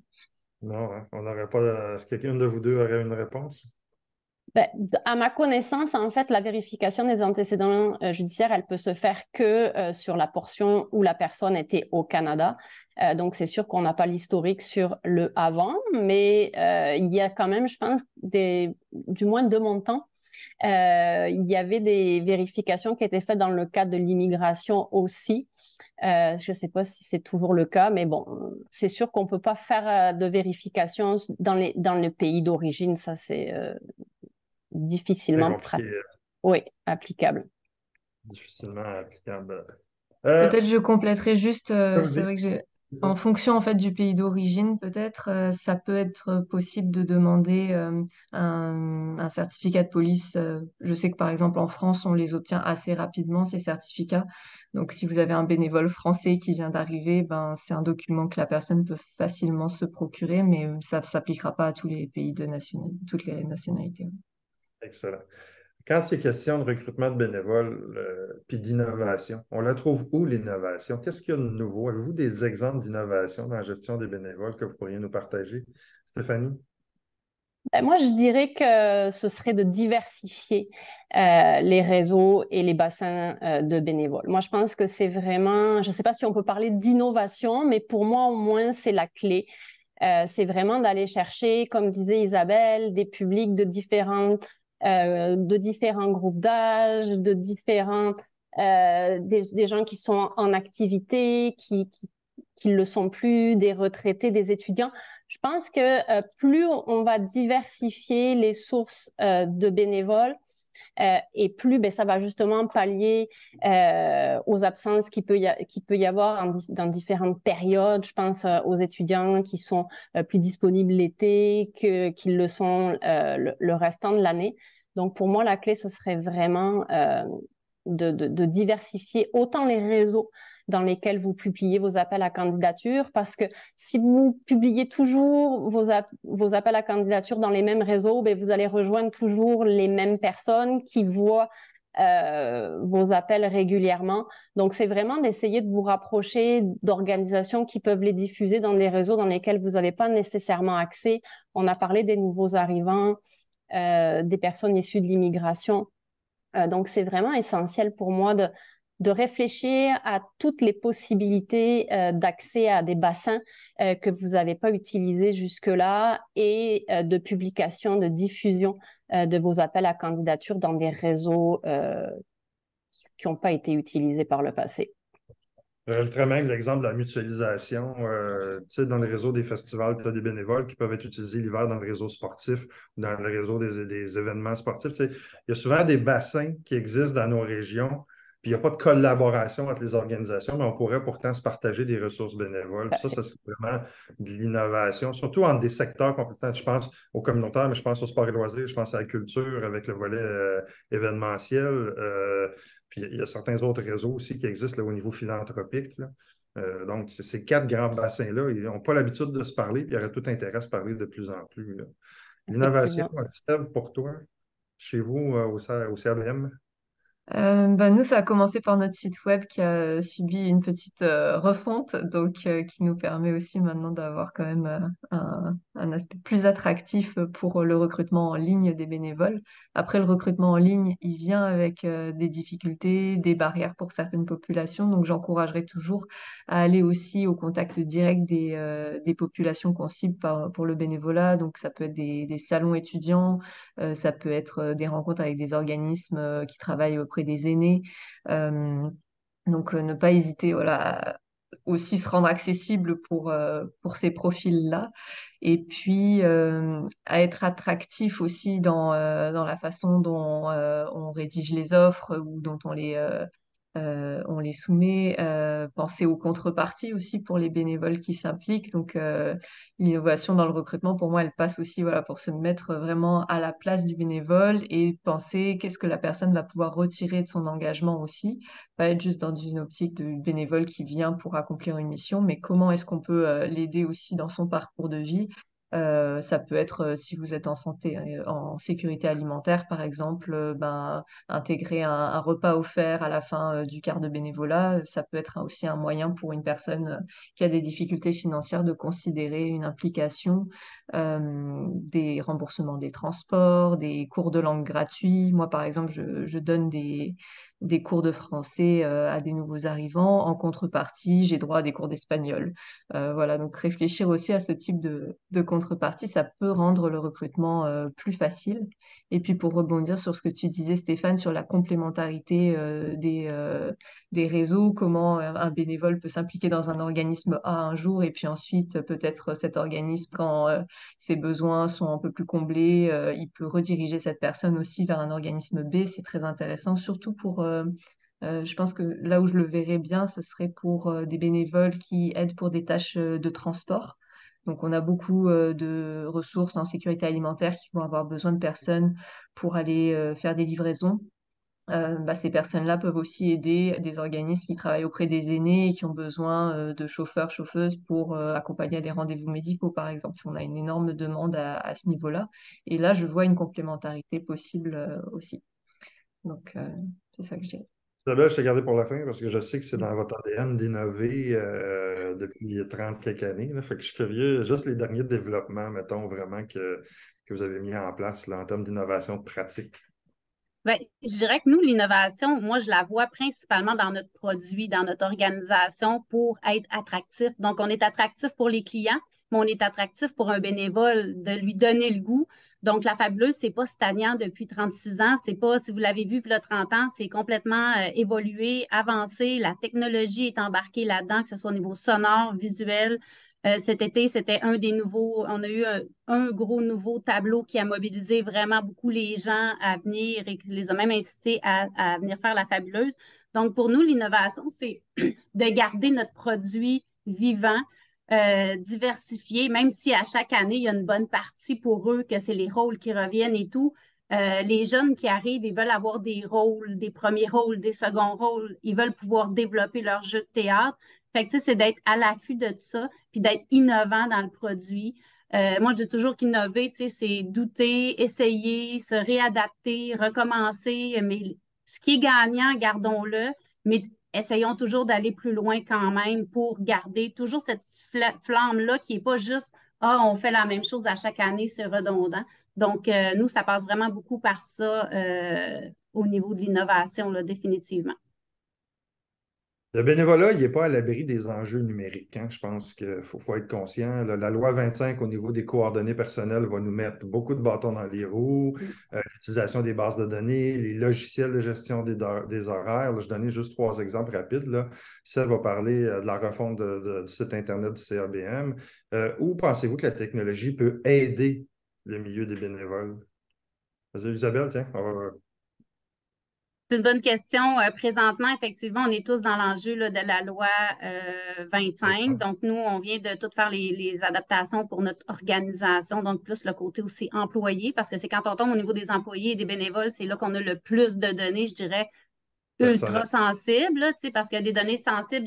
Non, hein, on n'aurait pas. Est-ce que quelqu'un de vous deux aurait une réponse? Ben, à ma connaissance, en fait, la vérification des antécédents judiciaires, elle peut se faire que sur la portion où la personne était au Canada. Donc, c'est sûr qu'on n'a pas l'historique sur le avant, mais il y a quand même, je pense, du moins de mon temps, il y avait des vérifications qui étaient faites dans le cadre de l'immigration aussi. Je ne sais pas si c'est toujours le cas, mais bon, c'est sûr qu'on ne peut pas faire de vérification dans le pays d'origine. Ça, c'est C'est difficilement compliqué, oui, applicable. difficilement applicable. Peut-être je compléterai juste, c'est Vas-y, vrai que c'est en ça. fonction en fait du pays d'origine, peut-être ça peut être possible de demander un certificat de police. Je sais que par exemple en France, on les obtient assez rapidement ces certificats. Donc si vous avez un bénévole français qui vient d'arriver, ben c'est un document que la personne peut facilement se procurer, mais ça s'appliquera pas à tous les pays toutes les nationalités. Excellent. Quand il est question de recrutement de bénévoles puis d'innovation, on la trouve où l'innovation? Qu'est-ce qu'il y a de nouveau? Avez-vous des exemples d'innovation dans la gestion des bénévoles que vous pourriez nous partager? Stéphanie? Ben, moi, je dirais que ce serait de diversifier les réseaux et les bassins de bénévoles. Moi, je pense que c'est vraiment, je ne sais pas si on peut parler d'innovation, mais pour moi, au moins, c'est la clé. C'est vraiment d'aller chercher, comme disait Isabelle, des publics de différents groupes d'âge, des gens qui sont en activité, qui le sont plus, des retraités, des étudiants. Je pense que plus on va diversifier les sources de bénévoles, et plus ben, ça va justement pallier aux absences qu'il peut y avoir dans différentes périodes. Je pense aux étudiants qui sont plus disponibles l'été qu'ils le sont le restant de l'année. Donc, pour moi, la clé, ce serait vraiment de diversifier autant les réseaux dans lesquels vous publiez vos appels à candidature, parce que si vous publiez toujours vos appels à candidature dans les mêmes réseaux, ben, vous allez rejoindre toujours les mêmes personnes qui voient vos appels régulièrement. Donc, c'est vraiment d'essayer de vous rapprocher d'organisations qui peuvent les diffuser dans des réseaux dans lesquels vous n'avez pas nécessairement accès. On a parlé des nouveaux arrivants, des personnes issues de l'immigration. Donc, c'est vraiment essentiel pour moi de réfléchir à toutes les possibilités d'accès à des bassins que vous n'avez pas utilisés jusque-là et de publication, de diffusion de vos appels à candidature dans des réseaux qui n'ont pas été utilisés par le passé. Je rajouterais même l'exemple de la mutualisation. Tu sais, dans le réseau des festivals, tu as des bénévoles qui peuvent être utilisés l'hiver dans le réseau sportif ou dans le réseau des événements sportifs. Tu sais, il y a souvent des bassins qui existent dans nos régions, puis il n'y a pas de collaboration entre les organisations, mais on pourrait pourtant se partager des ressources bénévoles. Puis ça serait vraiment de l'innovation, surtout entre des secteurs complètement. Je pense au communautaire, mais je pense au sport et loisirs, je pense à la culture avec le volet événementiel. Puis il y a certains autres réseaux aussi qui existent là, au niveau philanthropique. Là. Donc, ces quatre grands bassins-là, ils n'ont pas l'habitude de se parler, puis il y aurait tout intérêt à se parler de plus en plus. Là. L'innovation, Effectivement. Steve, pour toi, chez vous, au CABM? Ben nous, ça a commencé par notre site web qui a subi une petite refonte, donc qui nous permet aussi maintenant d'avoir quand même un aspect plus attractif pour le recrutement en ligne des bénévoles. Après, le recrutement en ligne, il vient avec des difficultés, des barrières pour certaines populations, donc j'encouragerais toujours à aller aussi au contact direct des populations qu'on cible pour le bénévolat. Donc ça peut être des salons étudiants, ça peut être des rencontres avec des organismes qui travaillent auprès des aînés. Euh, donc, ne pas hésiter, voilà, à aussi se rendre accessible pour ces profils-là. Et puis, à être attractif aussi dans la façon dont on rédige les offres ou dont on les soumet. Penser aux contreparties aussi pour les bénévoles qui s'impliquent. Donc, l'innovation dans le recrutement, pour moi, elle passe aussi, voilà, pour se mettre vraiment à la place du bénévole et penser qu'est-ce que la personne va pouvoir retirer de son engagement aussi. Pas être juste dans une optique de bénévole qui vient pour accomplir une mission, mais comment est-ce qu'on peut l'aider aussi dans son parcours de vie. Ça peut être, si vous êtes en santé, en sécurité alimentaire, par exemple, ben, intégrer un repas offert à la fin du quart de bénévolat. Ça peut être aussi un moyen pour une personne qui a des difficultés financières de considérer une implication, des remboursements des transports, des cours de langue gratuits. Moi, par exemple, je donne des cours de français à des nouveaux arrivants. En contrepartie, j'ai droit à des cours d'espagnol. Voilà, donc réfléchir aussi à ce type de contrepartie, ça peut rendre le recrutement plus facile. Et puis pour rebondir sur ce que tu disais, Stéphane, sur la complémentarité des réseaux, comment un bénévole peut s'impliquer dans un organisme A un jour et puis ensuite peut-être cet organisme, quand ses besoins sont un peu plus comblés, il peut rediriger cette personne aussi vers un organisme B. C'est très intéressant, surtout pour je pense que là où je le verrais bien, ce serait pour des bénévoles qui aident pour des tâches de transport. Donc, on a beaucoup de ressources en sécurité alimentaire qui vont avoir besoin de personnes pour aller faire des livraisons. Bah, ces personnes-là peuvent aussi aider des organismes qui travaillent auprès des aînés et qui ont besoin de chauffeurs, chauffeuses pour accompagner à des rendez-vous médicaux, par exemple. On a une énorme demande à ce niveau-là. Et là, je vois une complémentarité possible aussi. Donc, c'est ça que je dirais. Là, je t'ai gardé pour la fin parce que je sais que c'est dans votre ADN d'innover depuis 30 quelques années. Là. Fait que je suis curieux, juste les derniers développements, mettons, vraiment que vous avez mis en place là, en termes d'innovation pratique. Bien, je dirais que nous, l'innovation, moi, je la vois principalement dans notre produit, dans notre organisation pour être attractif. Donc, on est attractif pour les clients, mais on est attractif pour un bénévole, de lui donner le goût. Donc, la Fabuleuse, c'est pas stagnant depuis 36 ans. C'est pas, si vous l'avez vu, il y a 30 ans, c'est complètement évolué, avancé. La technologie est embarquée là-dedans, que ce soit au niveau sonore, visuel. Cet été, c'était un des nouveaux, on a eu un gros nouveau tableau qui a mobilisé vraiment beaucoup les gens à venir et qui les a même incités à venir faire la Fabuleuse. Donc, pour nous, l'innovation, c'est de garder notre produit vivant, diversifié, même si à chaque année, il y a une bonne partie pour eux, que c'est les rôles qui reviennent et tout. Les jeunes qui arrivent, ils veulent avoir des rôles, des premiers rôles, des seconds rôles. Ils veulent pouvoir développer leur jeu de théâtre. Fait que, tu sais, c'est d'être à l'affût de ça, puis d'être innovant dans le produit. Moi, je dis toujours qu'innover, tu sais, c'est douter, essayer, se réadapter, recommencer. Mais ce qui est gagnant, gardons-le, mais essayons toujours d'aller plus loin quand même pour garder toujours cette petite flamme-là qui n'est pas juste, ah, on fait la même chose à chaque année, c'est redondant. Donc, nous, ça passe vraiment beaucoup par ça au niveau de l'innovation, là, définitivement. Le bénévolat, il n'est pas à l'abri des enjeux numériques. Hein. Je pense qu'il faut être conscient. Là, la loi 25 au niveau des coordonnées personnelles va nous mettre beaucoup de bâtons dans les roues. L'utilisation des bases de données, les logiciels de gestion des horaires. Là, je donnais juste 3 exemples rapides. Là. Ça va parler de la refonte du site Internet du CABM. Où pensez-vous que la technologie peut aider le milieu des bénévoles? Vas-y, Isabelle, tiens. C'est une bonne question. Présentement, effectivement, on est tous dans l'enjeu là, de la loi 25. Donc, nous, on vient de tout faire les adaptations pour notre organisation, donc plus le côté aussi employé, parce que c'est quand on tombe au niveau des employés et des bénévoles, c'est là qu'on a le plus de données, je dirais, ultra Personnel. sensibles, là, parce que des données sensibles,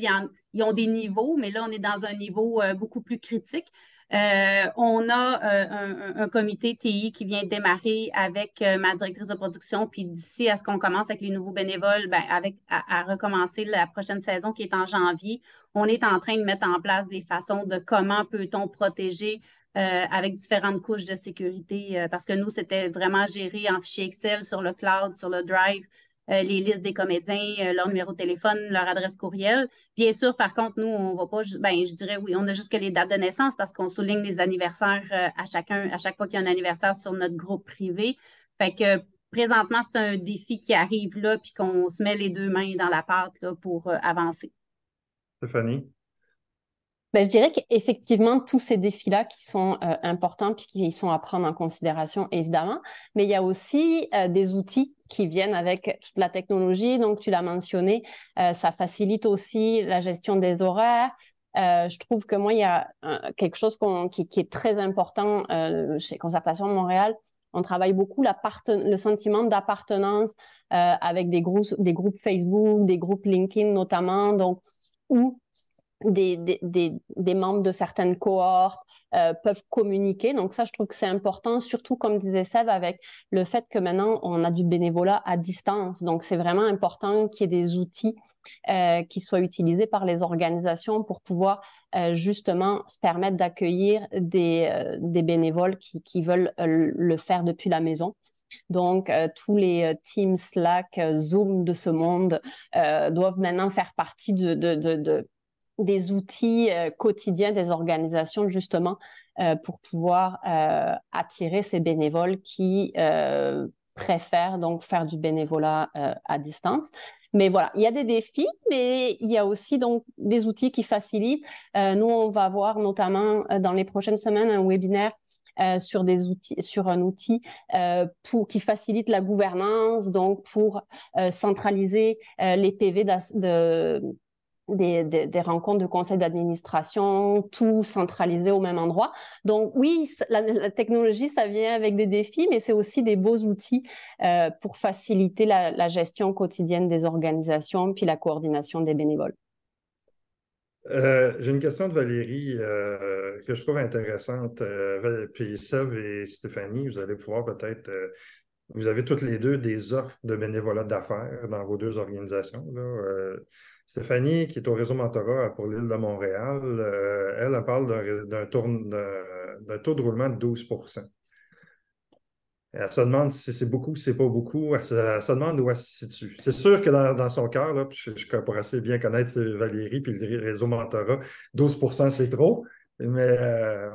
ils ont des niveaux, mais là, on est dans un niveau beaucoup plus critique. On a un comité TI qui vient de démarrer avec ma directrice de production, puis d'ici à ce qu'on commence avec les nouveaux bénévoles, ben, à recommencer la prochaine saison qui est en janvier, on est en train de mettre en place des façons de comment peut-on protéger avec différentes couches de sécurité, parce que nous, c'était vraiment géré en fichier Excel sur le cloud, sur le Drive, les listes des comédiens, leur numéro de téléphone, leur adresse courriel. Bien sûr, par contre, nous, on va pas, ben, je dirais oui, on a juste que les dates de naissance parce qu'on souligne les anniversaires à chaque fois qu'il y a un anniversaire sur notre groupe privé. Fait que présentement, c'est un défi qui arrive là, puis qu'on se met les 2 mains dans la pâte là, pour avancer. Stéphanie? Ben, je dirais qu'effectivement, tous ces défis-là qui sont importants puis qui sont à prendre en considération, évidemment, mais il y a aussi des outils qui viennent avec toute la technologie. Donc, tu l'as mentionné, ça facilite aussi la gestion des horaires. Je trouve que moi, il y a quelque chose qui est très important chez Concertation de Montréal. On travaille beaucoup le sentiment d'appartenance avec des groupes Facebook, des groupes LinkedIn notamment, donc où des membres de certaines cohortes peuvent communiquer. Donc ça, je trouve que c'est important, surtout comme disait Seb, avec le fait que maintenant, on a du bénévolat à distance. Donc c'est vraiment important qu'il y ait des outils qui soient utilisés par les organisations pour pouvoir justement se permettre d'accueillir des bénévoles qui veulent le faire depuis la maison. Donc, tous les Teams, Slack, Zoom de ce monde doivent maintenant faire partie des outils quotidiens des organisations justement pour pouvoir attirer ces bénévoles qui préfèrent donc faire du bénévolat à distance. Mais voilà, il y a des défis, mais il y a aussi donc des outils qui facilitent. Nous, on va avoir notamment dans les prochaines semaines un webinaire sur un outil qui facilite la gouvernance, donc pour centraliser les PV des rencontres de conseil d'administration, tout centralisé au même endroit. Donc oui, la technologie, ça vient avec des défis, mais c'est aussi des beaux outils pour faciliter la gestion quotidienne des organisations puis la coordination des bénévoles. J'ai une question de Valérie que je trouve intéressante. Puis Seb et Stéphanie, vous allez pouvoir peut-être vous avez toutes les deux des offres de bénévolat d'affaires dans vos deux organisations, là. Stéphanie, qui est au réseau Mentorat pour l'île de Montréal, elle parle d'un taux de roulement de 12%. Elle se demande si c'est beaucoup, si c'est pas beaucoup. Elle se demande où elle se situe. C'est sûr que dans son cœur, là, puis je pour assez bien connaître Valérie puis le réseau Mentorat, 12%, c'est trop. Mais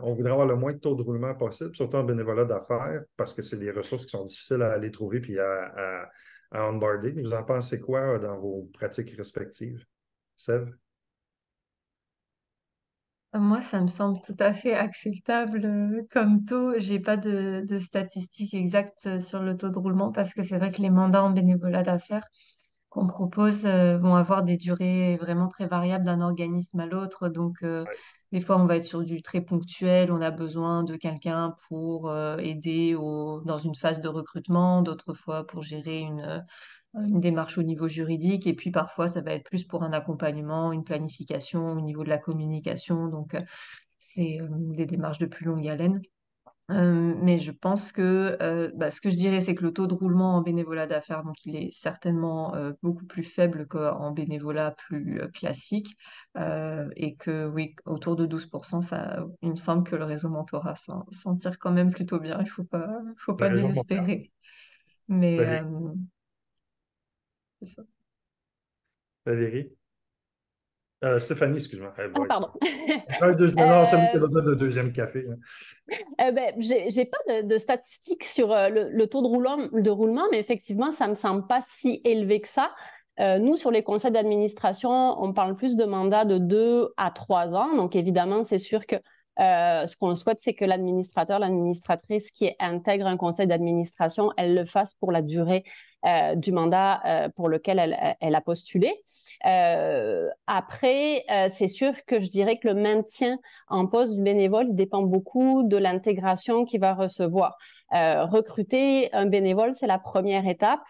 on voudrait avoir le moins de taux de roulement possible, surtout en bénévolat d'affaires, parce que c'est des ressources qui sont difficiles à aller trouver puis à onboarder. Vous en pensez quoi dans vos pratiques respectives? Sève? Moi, ça me semble tout à fait acceptable comme taux. J'ai pas de statistiques exactes sur le taux de roulement parce que c'est vrai que les mandats en bénévolat d'affaires qu'on propose vont avoir des durées vraiment très variables d'un organisme à l'autre. Donc, des fois, on va être sur du très ponctuel. On a besoin de quelqu'un pour aider dans une phase de recrutement, d'autres fois pour gérer une démarche au niveau juridique. Et puis, parfois, ça va être plus pour un accompagnement, une planification au niveau de la communication. Donc, c'est des démarches de plus longue haleine. Mais je pense que ce que je dirais, c'est que le taux de roulement en bénévolat d'affaires, donc il est certainement beaucoup plus faible qu'en bénévolat plus classique. Et que oui, autour de 12%, il me semble que le réseau mentorat s'en tire quand même plutôt bien. Il faut Le pas réseau Montréal. désespérer. Mais Valérie? c'est ça. Valérie? Stéphanie, excuse-moi. Hey Ah, boy. pardon. Non, c'est moi qui ai Euh, besoin de deuxième café, hein. j'ai pas de statistiques sur le taux de roulement, mais effectivement, ça me semble pas si élevé que ça. Nous, sur les conseils d'administration, on parle plus de mandats de 2 à 3 ans. Donc, évidemment, c'est sûr que ce qu'on souhaite, c'est que l'administrateur, l'administratrice qui intègre un conseil d'administration, elle le fasse pour la durée du mandat pour lequel elle a postulé. Après, c'est sûr que je dirais que le maintien en poste du bénévole dépend beaucoup de l'intégration qu'il va recevoir. Recruter un bénévole, c'est la première étape.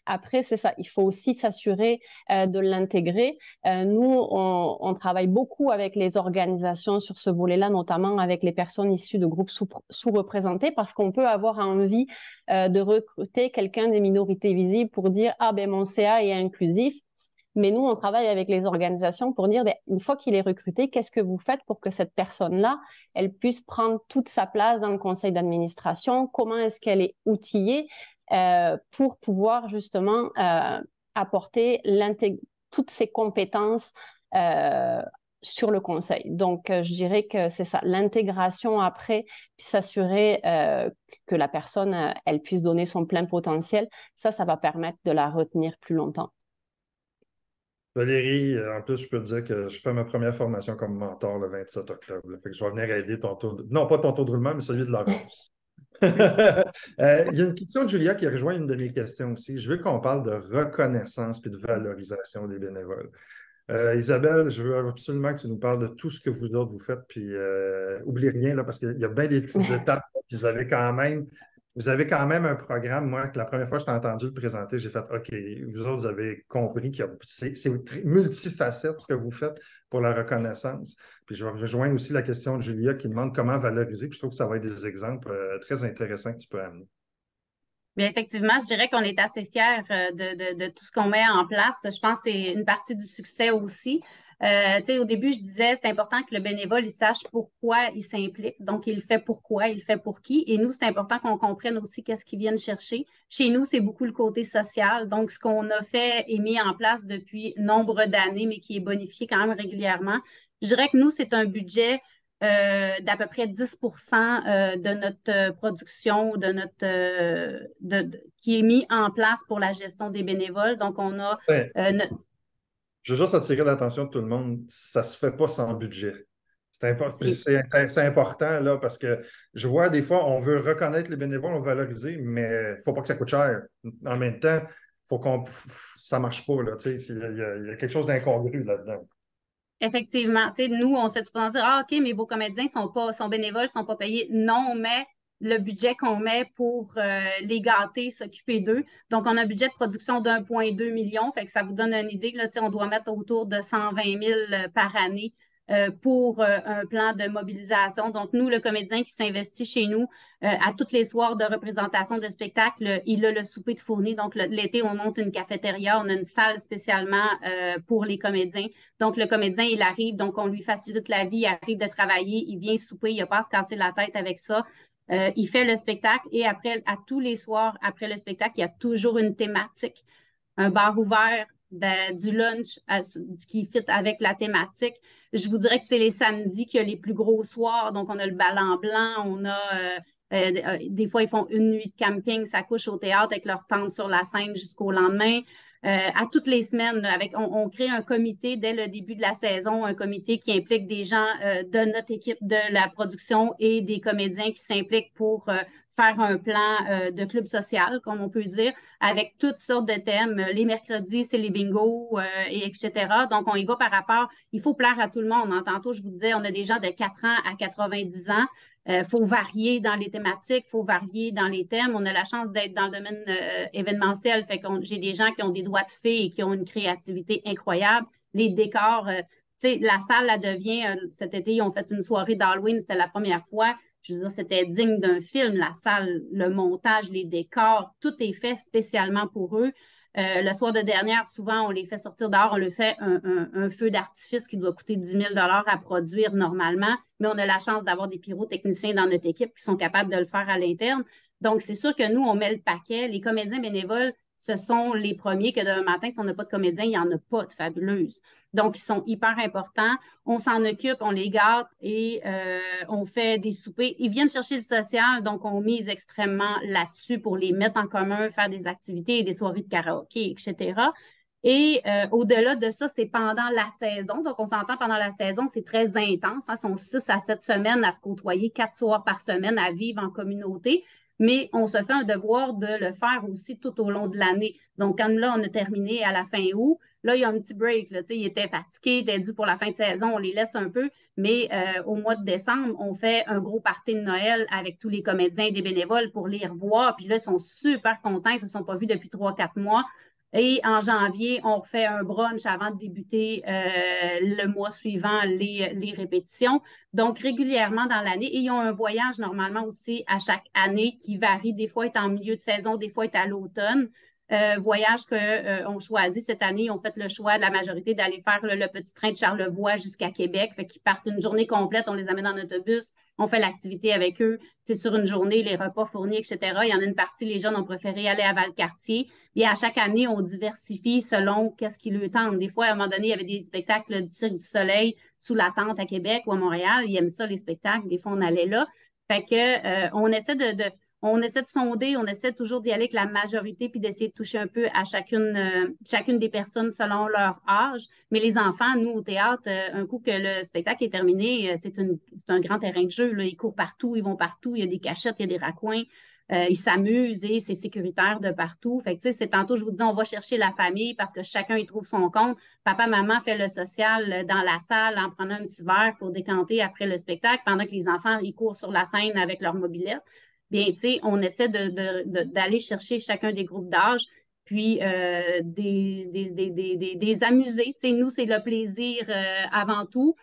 Après, c'est ça, il faut aussi s'assurer de l'intégrer. Nous, on travaille beaucoup avec les organisations sur ce volet-là, notamment avec les personnes issues de groupes sous-représentés, parce qu'on peut avoir envie de recruter quelqu'un des minorités visibles pour dire « Ah, ben mon CA est inclusif ». Mais nous, on travaille avec les organisations pour dire, ben, une fois qu'il est recruté, qu'est-ce que vous faites pour que cette personne-là, elle puisse prendre toute sa place dans le conseil d'administration? Comment est-ce qu'elle est outillée pour pouvoir justement apporter toutes ses compétences sur le conseil. Donc, je dirais que c'est ça, l'intégration après, puis s'assurer que la personne, elle puisse donner son plein potentiel. Ça va permettre de la retenir plus longtemps. Valérie, en plus, je peux te dire que je fais ma première formation comme mentor le 27 octobre. Fait que je vais venir aider ton taux non pas ton taux de roulement, mais celui de Laurence. Il y a une question de Julia qui rejoint une de mes questions aussi. Je veux qu'on parle de reconnaissance et de valorisation des bénévoles. Isabelle, je veux absolument que tu nous parles de tout ce que vous autres vous faites, puis oublie rien, là, parce qu'il y a bien des petites étapes, puis vous avez quand même un programme. Moi, que la première fois que je t'ai entendu le présenter, j'ai fait OK, vous autres, vous avez compris que c'est multifacette ce que vous faites pour la reconnaissance. Puis je vais rejoindre aussi la question de Julia qui demande comment valoriser. Puis je trouve que ça va être des exemples très intéressants que tu peux amener. Bien, effectivement, je dirais qu'on est assez fiers de tout ce qu'on met en place. Je pense que c'est une partie du succès aussi. Au début, je disais, c'est important que le bénévole, il sache pourquoi il s'implique. Donc, il le fait pourquoi, il le fait pour qui. Et nous, c'est important qu'on comprenne aussi qu'est-ce qu'ils viennent chercher. Chez nous, c'est beaucoup le côté social. Donc, ce qu'on a fait et mis en place depuis nombre d'années, mais qui est bonifié quand même régulièrement. Je dirais que nous, c'est un budget d'à peu près 10% de notre production, qui est mis en place pour la gestion des bénévoles. Donc, on a Ouais. notre. Je veux juste attirer l'attention de tout le monde, ça ne se fait pas sans budget. C'est important là, parce que je vois des fois, on veut reconnaître les bénévoles, on veut valoriser, mais il ne faut pas que ça coûte cher. En même temps, ça ne marche pas. Là, il y a quelque chose d'incongru là-dedans. Effectivement, nous, on se fait souvent dire, ah, OK, mais vos comédiens sont bénévoles, sont pas payés. Non, mais le budget qu'on met pour les gâter, s'occuper d'eux. Donc, on a un budget de production d'1,2 million. Fait que ça vous donne une idée. Là, on doit mettre autour de 120 000 par année pour un plan de mobilisation. Donc, nous, le comédien qui s'investit chez nous, à tous les soirs de représentation de spectacle, il a le souper de fourni. Donc, l'été, on monte une cafétéria, on a une salle spécialement pour les comédiens. Donc, le comédien, il arrive, donc on lui facilite la vie, il arrive de travailler, il vient souper, il n'a pas à se casser la tête avec ça. Il fait le spectacle et après, à tous les soirs, après le spectacle, il y a toujours une thématique. Un bar ouvert, du lunch qui fit avec la thématique. Je vous dirais que c'est les samedis qu'il y a les plus gros soirs. Donc, on a le bal en blanc, on a des fois, ils font une nuit de camping, ça couche au théâtre avec leur tente sur la scène jusqu'au lendemain. À toutes les semaines, on crée un comité dès le début de la saison, un comité qui implique des gens de notre équipe de la production et des comédiens qui s'impliquent pour faire un plan de club social, comme on peut dire, avec toutes sortes de thèmes. Les mercredis, c'est les bingos, etc. Donc, on y va par rapport. Il faut plaire à tout le monde. Tantôt, je vous disais, on a des gens de 4 ans à 90 ans. Faut varier dans les thématiques, faut varier dans les thèmes. On a la chance d'être dans le domaine événementiel, fait que j'ai des gens qui ont des doigts de fée et qui ont une créativité incroyable. Les décors, tu sais, la salle, elle devient, cet été, ils ont fait une soirée d'Halloween, c'était la première fois. Je veux dire, c'était digne d'un film, la salle, le montage, les décors, tout est fait spécialement pour eux. Le soir de dernière, souvent, on les fait sortir dehors, on leur fait un feu d'artifice qui doit coûter 10 000 à produire normalement, mais on a la chance d'avoir des pyrotechniciens dans notre équipe qui sont capables de le faire à l'interne. Donc, c'est sûr que nous, on met le paquet. Les comédiens bénévoles, ce sont les premiers que demain matin, si on n'a pas de comédien, il n'y en a pas de fabuleuse. Donc, ils sont hyper importants. On s'en occupe, on les garde et on fait des soupers. Ils viennent chercher le social, donc on mise extrêmement là-dessus pour les mettre en commun, faire des activités, des soirées de karaoké, etc. Et au-delà de ça, c'est pendant la saison. Donc, on s'entend pendant la saison, c'est très intense. Hein, sont 6 à 7 semaines à se côtoyer 4 soirs par semaine, à vivre en communauté. Mais on se fait un devoir de le faire aussi tout au long de l'année. Donc, comme là, on a terminé à la fin août, là, il y a un petit break. Là, il était fatigué, il était dû pour la fin de saison, on les laisse un peu. Mais au mois de décembre, on fait un gros party de Noël avec tous les comédiens et des bénévoles pour les revoir. Puis là, ils sont super contents, ils ne se sont pas vus depuis 3-4 mois. Et en janvier, on refait un brunch avant de débuter le mois suivant les répétitions. Donc, régulièrement dans l'année. Et ils ont un voyage normalement aussi à chaque année qui varie. Des fois, est en milieu de saison, des fois, est à l'automne. Voyage qu'on choisit cette année. On fait le choix de la majorité d'aller faire le petit train de Charlevoix jusqu'à Québec. Fait qu'ils partent une journée complète. On les amène en autobus. On fait l'activité avec eux. C'est sur une journée, les repas fournis, etc. Il y en a une partie, les jeunes ont préféré aller à Valcartier. Et à chaque année, on diversifie selon qu'est-ce qui leur tente. Des fois, à un moment donné, il y avait des spectacles du Cirque du Soleil sous la tente à Québec ou à Montréal. Ils aiment ça, les spectacles. Des fois, on allait là. Fait que on essaie de sonder, on essaie toujours d'y aller avec la majorité puis d'essayer de toucher un peu à chacune des personnes selon leur âge. Mais les enfants, nous, au théâtre, un coup que le spectacle est terminé, c'est un grand terrain de jeu. Là. Ils courent partout, ils vont partout, il y a des cachettes, il y a des raccoins. Ils s'amusent et c'est sécuritaire de partout. Fait que, tu sais, c'est tantôt, je vous dis, on va chercher la famille parce que chacun y trouve son compte. Papa, maman fait le social dans la salle en prenant un petit verre pour décanter après le spectacle pendant que les enfants, ils courent sur la scène avec leur mobilette. Bien, tu sais, on essaie d'aller chercher chacun des groupes d'âge, puis des amuser. Tu sais, nous, c'est le plaisir avant tout.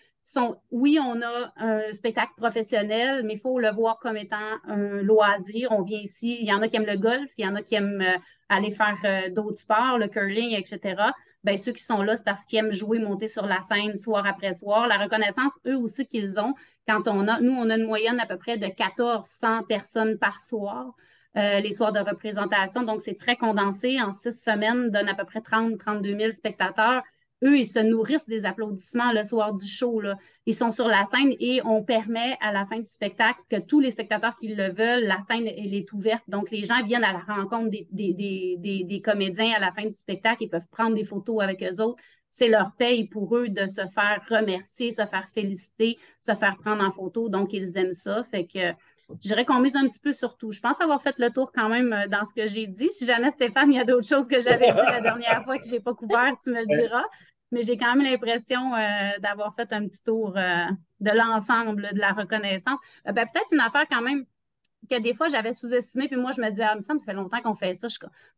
Oui, on a un spectacle professionnel, mais il faut le voir comme étant un loisir. On vient ici, il y en a qui aiment le golf, il y en a qui aiment aller faire d'autres sports, le curling, etc. Bien, ceux qui sont là, c'est parce qu'ils aiment jouer, monter sur la scène soir après soir. La reconnaissance, eux aussi, qu'ils ont, nous, on a une moyenne à peu près de 1400 personnes par soir, les soirs de représentation. Donc, c'est très condensé. En 6 semaines, donne à peu près 30-32 000 spectateurs. Eux, ils se nourrissent des applaudissements le soir du show, là. Ils sont sur la scène et on permet à la fin du spectacle que tous les spectateurs qui le veulent, la scène elle est ouverte. Donc, les gens viennent à la rencontre des comédiens à la fin du spectacle. Ils peuvent prendre des photos avec eux autres. C'est leur paye pour eux de se faire remercier, se faire féliciter, se faire prendre en photo. Donc, ils aiment ça. Fait que je dirais qu'on mise un petit peu sur tout. Je pense avoir fait le tour quand même dans ce que j'ai dit. Si jamais, Stéphane, il y a d'autres choses que j'avais dit la dernière fois que je n'ai pas couvert, tu me le diras. Mais j'ai quand même l'impression d'avoir fait un petit tour de l'ensemble de la reconnaissance. Peut-être une affaire quand même que des fois, j'avais sous-estimé, puis moi, je me disais, ça me fait longtemps qu'on fait ça.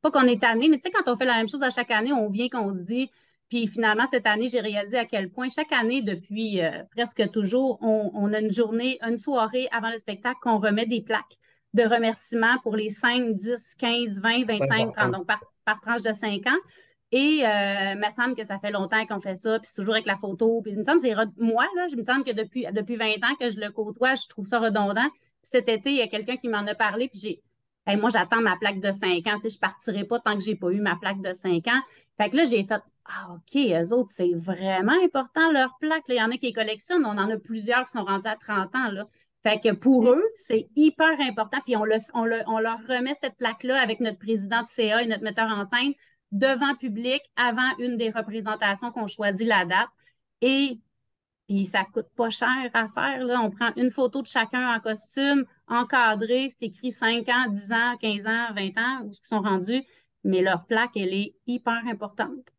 Pas qu'on est tanné, mais tu sais, quand on fait la même chose à chaque année, on vient qu'on se dit, Puis finalement, cette année, j'ai réalisé à quel point chaque année, depuis presque toujours, on a une journée, une soirée avant le spectacle qu'on remet des plaques de remerciements pour les 5, 10, 15, 20, C'est 25, 30, important. donc par tranche de 5 ans. Et il me semble que ça fait longtemps qu'on fait ça, puis c'est toujours avec la photo. Puis il me semble que moi, là, il me semble que depuis 20 ans que je le côtoie, je trouve ça redondant. Puis cet été, il y a quelqu'un qui m'en a parlé, puis hey, moi, j'attends ma plaque de 5 ans. Tu sais, je ne partirai pas tant que je n'ai pas eu ma plaque de 5 ans. Fait que là, j'ai fait, ah, OK, eux autres, c'est vraiment important, leur plaque. Là. Il y en a qui les collectionnent. On en a plusieurs qui sont rendus à 30 ans, là. Fait que pour eux, c'est hyper important. Puis on leur remet cette plaque-là avec notre président de CA et notre metteur en scène devant public avant une des représentations qu'on choisit la date. Et puis ça coûte pas cher à faire. Là. On prend une photo de chacun en costume, encadré, c'est écrit 5 ans, 10 ans, 15 ans, 20 ans, où ce qu'ils sont rendus. Mais leur plaque, elle est hyper importante.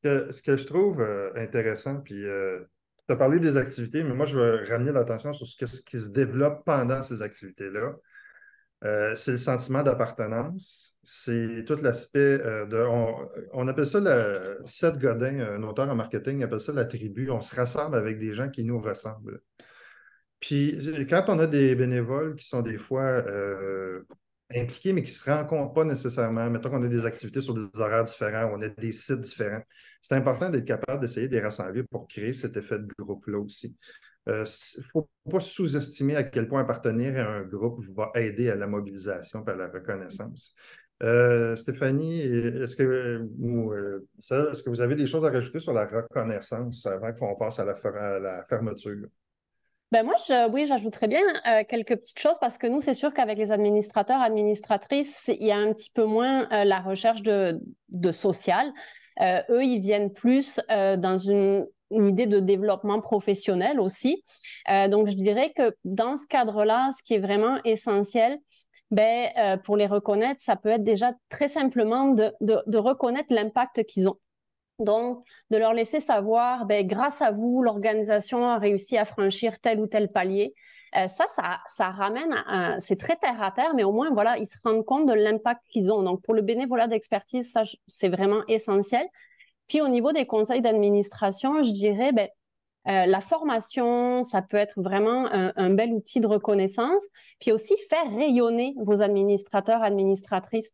Ce que je trouve intéressant, puis tu as parlé des activités, mais moi, je veux ramener l'attention sur ce qui se développe pendant ces activités-là. C'est le sentiment d'appartenance. C'est tout l'aspect on appelle ça, Seth Godin, un auteur en marketing, appelle ça la tribu. On se rassemble avec des gens qui nous ressemblent. Puis quand on a des bénévoles qui sont des fois impliqués, mais qui ne se rencontrent pas nécessairement, mettons qu'on a des activités sur des horaires différents, on a des sites différents, c'est important d'être capable d'essayer de les rassembler pour créer cet effet de groupe-là aussi. Il ne faut pas sous-estimer à quel point appartenir à un groupe va aider à la mobilisation et à la reconnaissance. Stéphanie, est-ce que vous avez des choses à rajouter sur la reconnaissance avant qu'on passe à la fermeture? Ben moi, oui, j'ajouterais bien quelques petites choses parce que nous, c'est sûr qu'avec les administrateurs, administratrices, il y a un petit peu moins la recherche de social. Eux, ils viennent plus dans une idée de développement professionnel aussi. Donc, je dirais que dans ce cadre-là, ce qui est vraiment essentiel, pour les reconnaître, ça peut être déjà très simplement de reconnaître l'impact qu'ils ont. Donc, de leur laisser savoir, grâce à vous, l'organisation a réussi à franchir tel ou tel palier. Ça ramène c'est très terre à terre, mais au moins, voilà, ils se rendent compte de l'impact qu'ils ont. Donc, pour le bénévolat d'expertise, ça, c'est vraiment essentiel. Puis, au niveau des conseils d'administration, je dirais, la formation, ça peut être vraiment un bel outil de reconnaissance. Puis aussi, faire rayonner vos administrateurs, administratrices.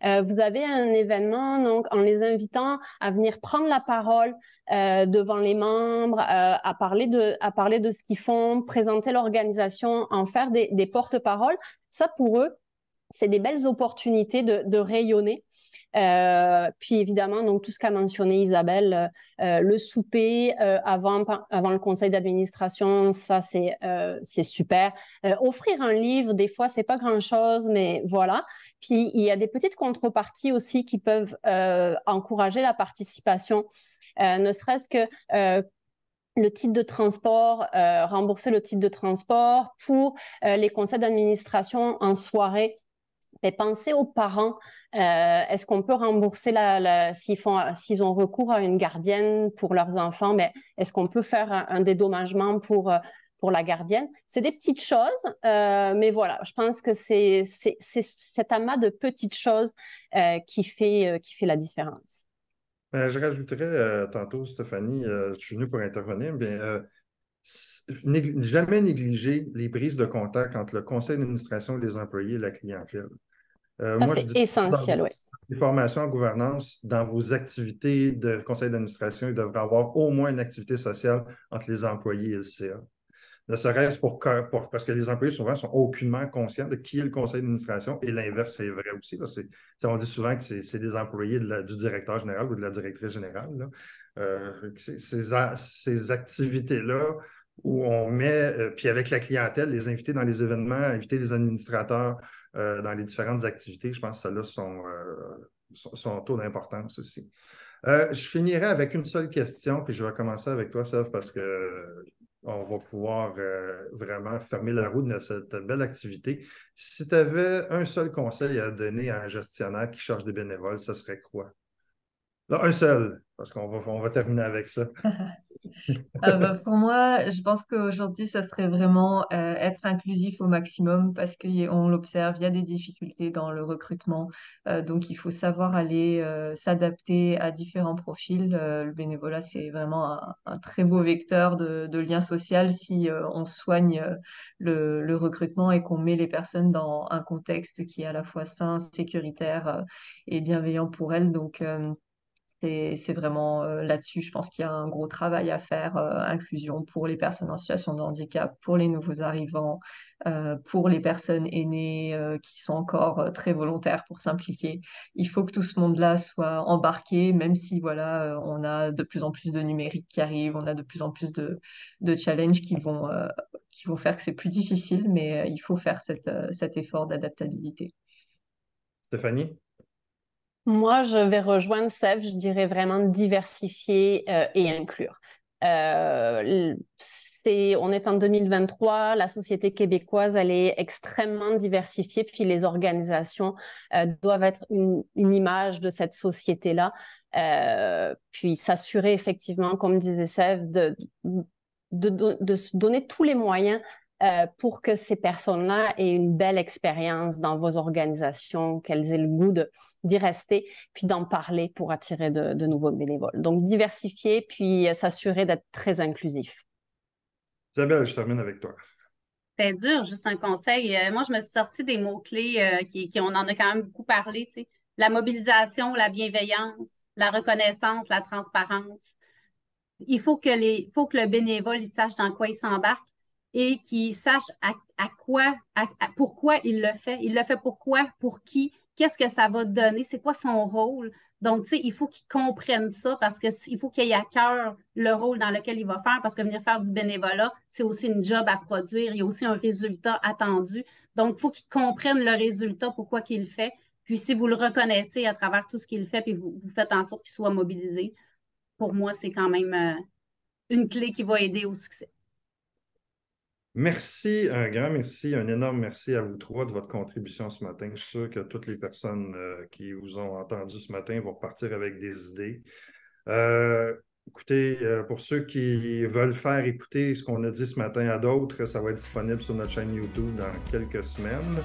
Vous avez un événement, donc en les invitant à venir prendre la parole devant les membres, à parler de ce qu'ils font, présenter l'organisation, en faire des porte-paroles. Ça, pour eux, c'est des belles opportunités de rayonner. Puis évidemment, donc tout ce qu'a mentionné Isabelle, le souper avant le conseil d'administration, ça c'est super. Offrir un livre, des fois, c'est pas grand-chose, mais voilà. Puis il y a des petites contreparties aussi qui peuvent encourager la participation, ne serait-ce que le titre de transport, rembourser le titre de transport pour les conseils d'administration en soirée. Mais pensez aux parents. Est-ce qu'on peut rembourser s'ils ont recours à une gardienne pour leurs enfants, est-ce qu'on peut faire un dédommagement pour la gardienne? C'est des petites choses, mais voilà, je pense que c'est cet amas de petites choses qui fait la différence. Je rajouterais tantôt, Stéphanie, je suis venu pour intervenir, mais jamais négliger les prises de contact entre le conseil d'administration, les employés et la clientèle. Ça, Moi, je c'est dis essentiel, oui. les formations en gouvernance, dans vos activités de conseil d'administration, il devrait y avoir au moins une activité sociale entre les employés et le CA. Ne serait-ce parce que les employés, souvent, sont aucunement conscients de qui est le conseil d'administration et l'inverse, c'est vrai aussi. On dit souvent que c'est des employés du directeur général ou de la directrice générale. Ces activités-là où on met, puis avec la clientèle, les invités dans les événements, inviter les administrateurs dans les différentes activités, je pense que ça a son taux d'importance aussi. Je finirai avec une seule question, puis je vais commencer avec toi, Sèvres, parce que on va pouvoir vraiment fermer la roue de cette belle activité. Si tu avais un seul conseil à donner à un gestionnaire qui cherche des bénévoles, ce serait quoi? Là, un seul, parce on va terminer avec ça. Pour moi, je pense qu'aujourd'hui, ça serait vraiment être inclusif au maximum parce qu'on l'observe, il y a des difficultés dans le recrutement. Donc, il faut savoir aller s'adapter à différents profils. Le bénévolat, c'est vraiment un très beau vecteur de lien social si on soigne le recrutement et qu'on met les personnes dans un contexte qui est à la fois sain, sécuritaire et bienveillant pour elles. Donc, c'est vraiment là-dessus, je pense qu'il y a un gros travail à faire, inclusion pour les personnes en situation de handicap, pour les nouveaux arrivants, pour les personnes aînées qui sont encore très volontaires pour s'impliquer. Il faut que tout ce monde-là soit embarqué, même si voilà, on a de plus en plus de numérique qui arrive, on a de plus en plus de challenges qui vont faire que c'est plus difficile, mais il faut faire cet effort d'adaptabilité. Stéphanie? Moi, je vais rejoindre Sèvres, je dirais vraiment diversifier et inclure. On est en 2023, la société québécoise, elle est extrêmement diversifiée, puis les organisations doivent être une image de cette société-là, puis s'assurer effectivement, comme disait Sèvres, de se donner tous les moyens pour que ces personnes-là aient une belle expérience dans vos organisations, qu'elles aient le goût d'y rester, puis d'en parler pour attirer de nouveaux bénévoles. Donc, diversifier, puis s'assurer d'être très inclusif. Isabelle, je termine avec toi. C'est dur, juste un conseil. Moi, je me suis sortie des mots-clés on en a quand même beaucoup parlé, tu sais. La mobilisation, la bienveillance, la reconnaissance, la transparence. Faut que le bénévole il sache dans quoi il s'embarque et qu'il sache pourquoi il le fait. Il le fait pourquoi, pour qui, qu'est-ce que ça va donner, c'est quoi son rôle. Donc, tu sais, il faut qu'il comprenne ça parce qu'il faut qu'il ait à cœur le rôle dans lequel il va faire parce que venir faire du bénévolat, c'est aussi une job à produire. Il y a aussi un résultat attendu. Donc, il faut qu'il comprenne le résultat, pourquoi qu'il le fait. Puis, si vous le reconnaissez à travers tout ce qu'il fait, puis vous faites en sorte qu'il soit mobilisé, pour moi, c'est quand même une clé qui va aider au succès. Merci, un grand merci, un énorme merci à vous trois de votre contribution ce matin. Je suis sûr que toutes les personnes qui vous ont entendu ce matin vont repartir avec des idées. Écoutez, pour ceux qui veulent faire écouter ce qu'on a dit ce matin à d'autres, ça va être disponible sur notre chaîne YouTube dans quelques semaines.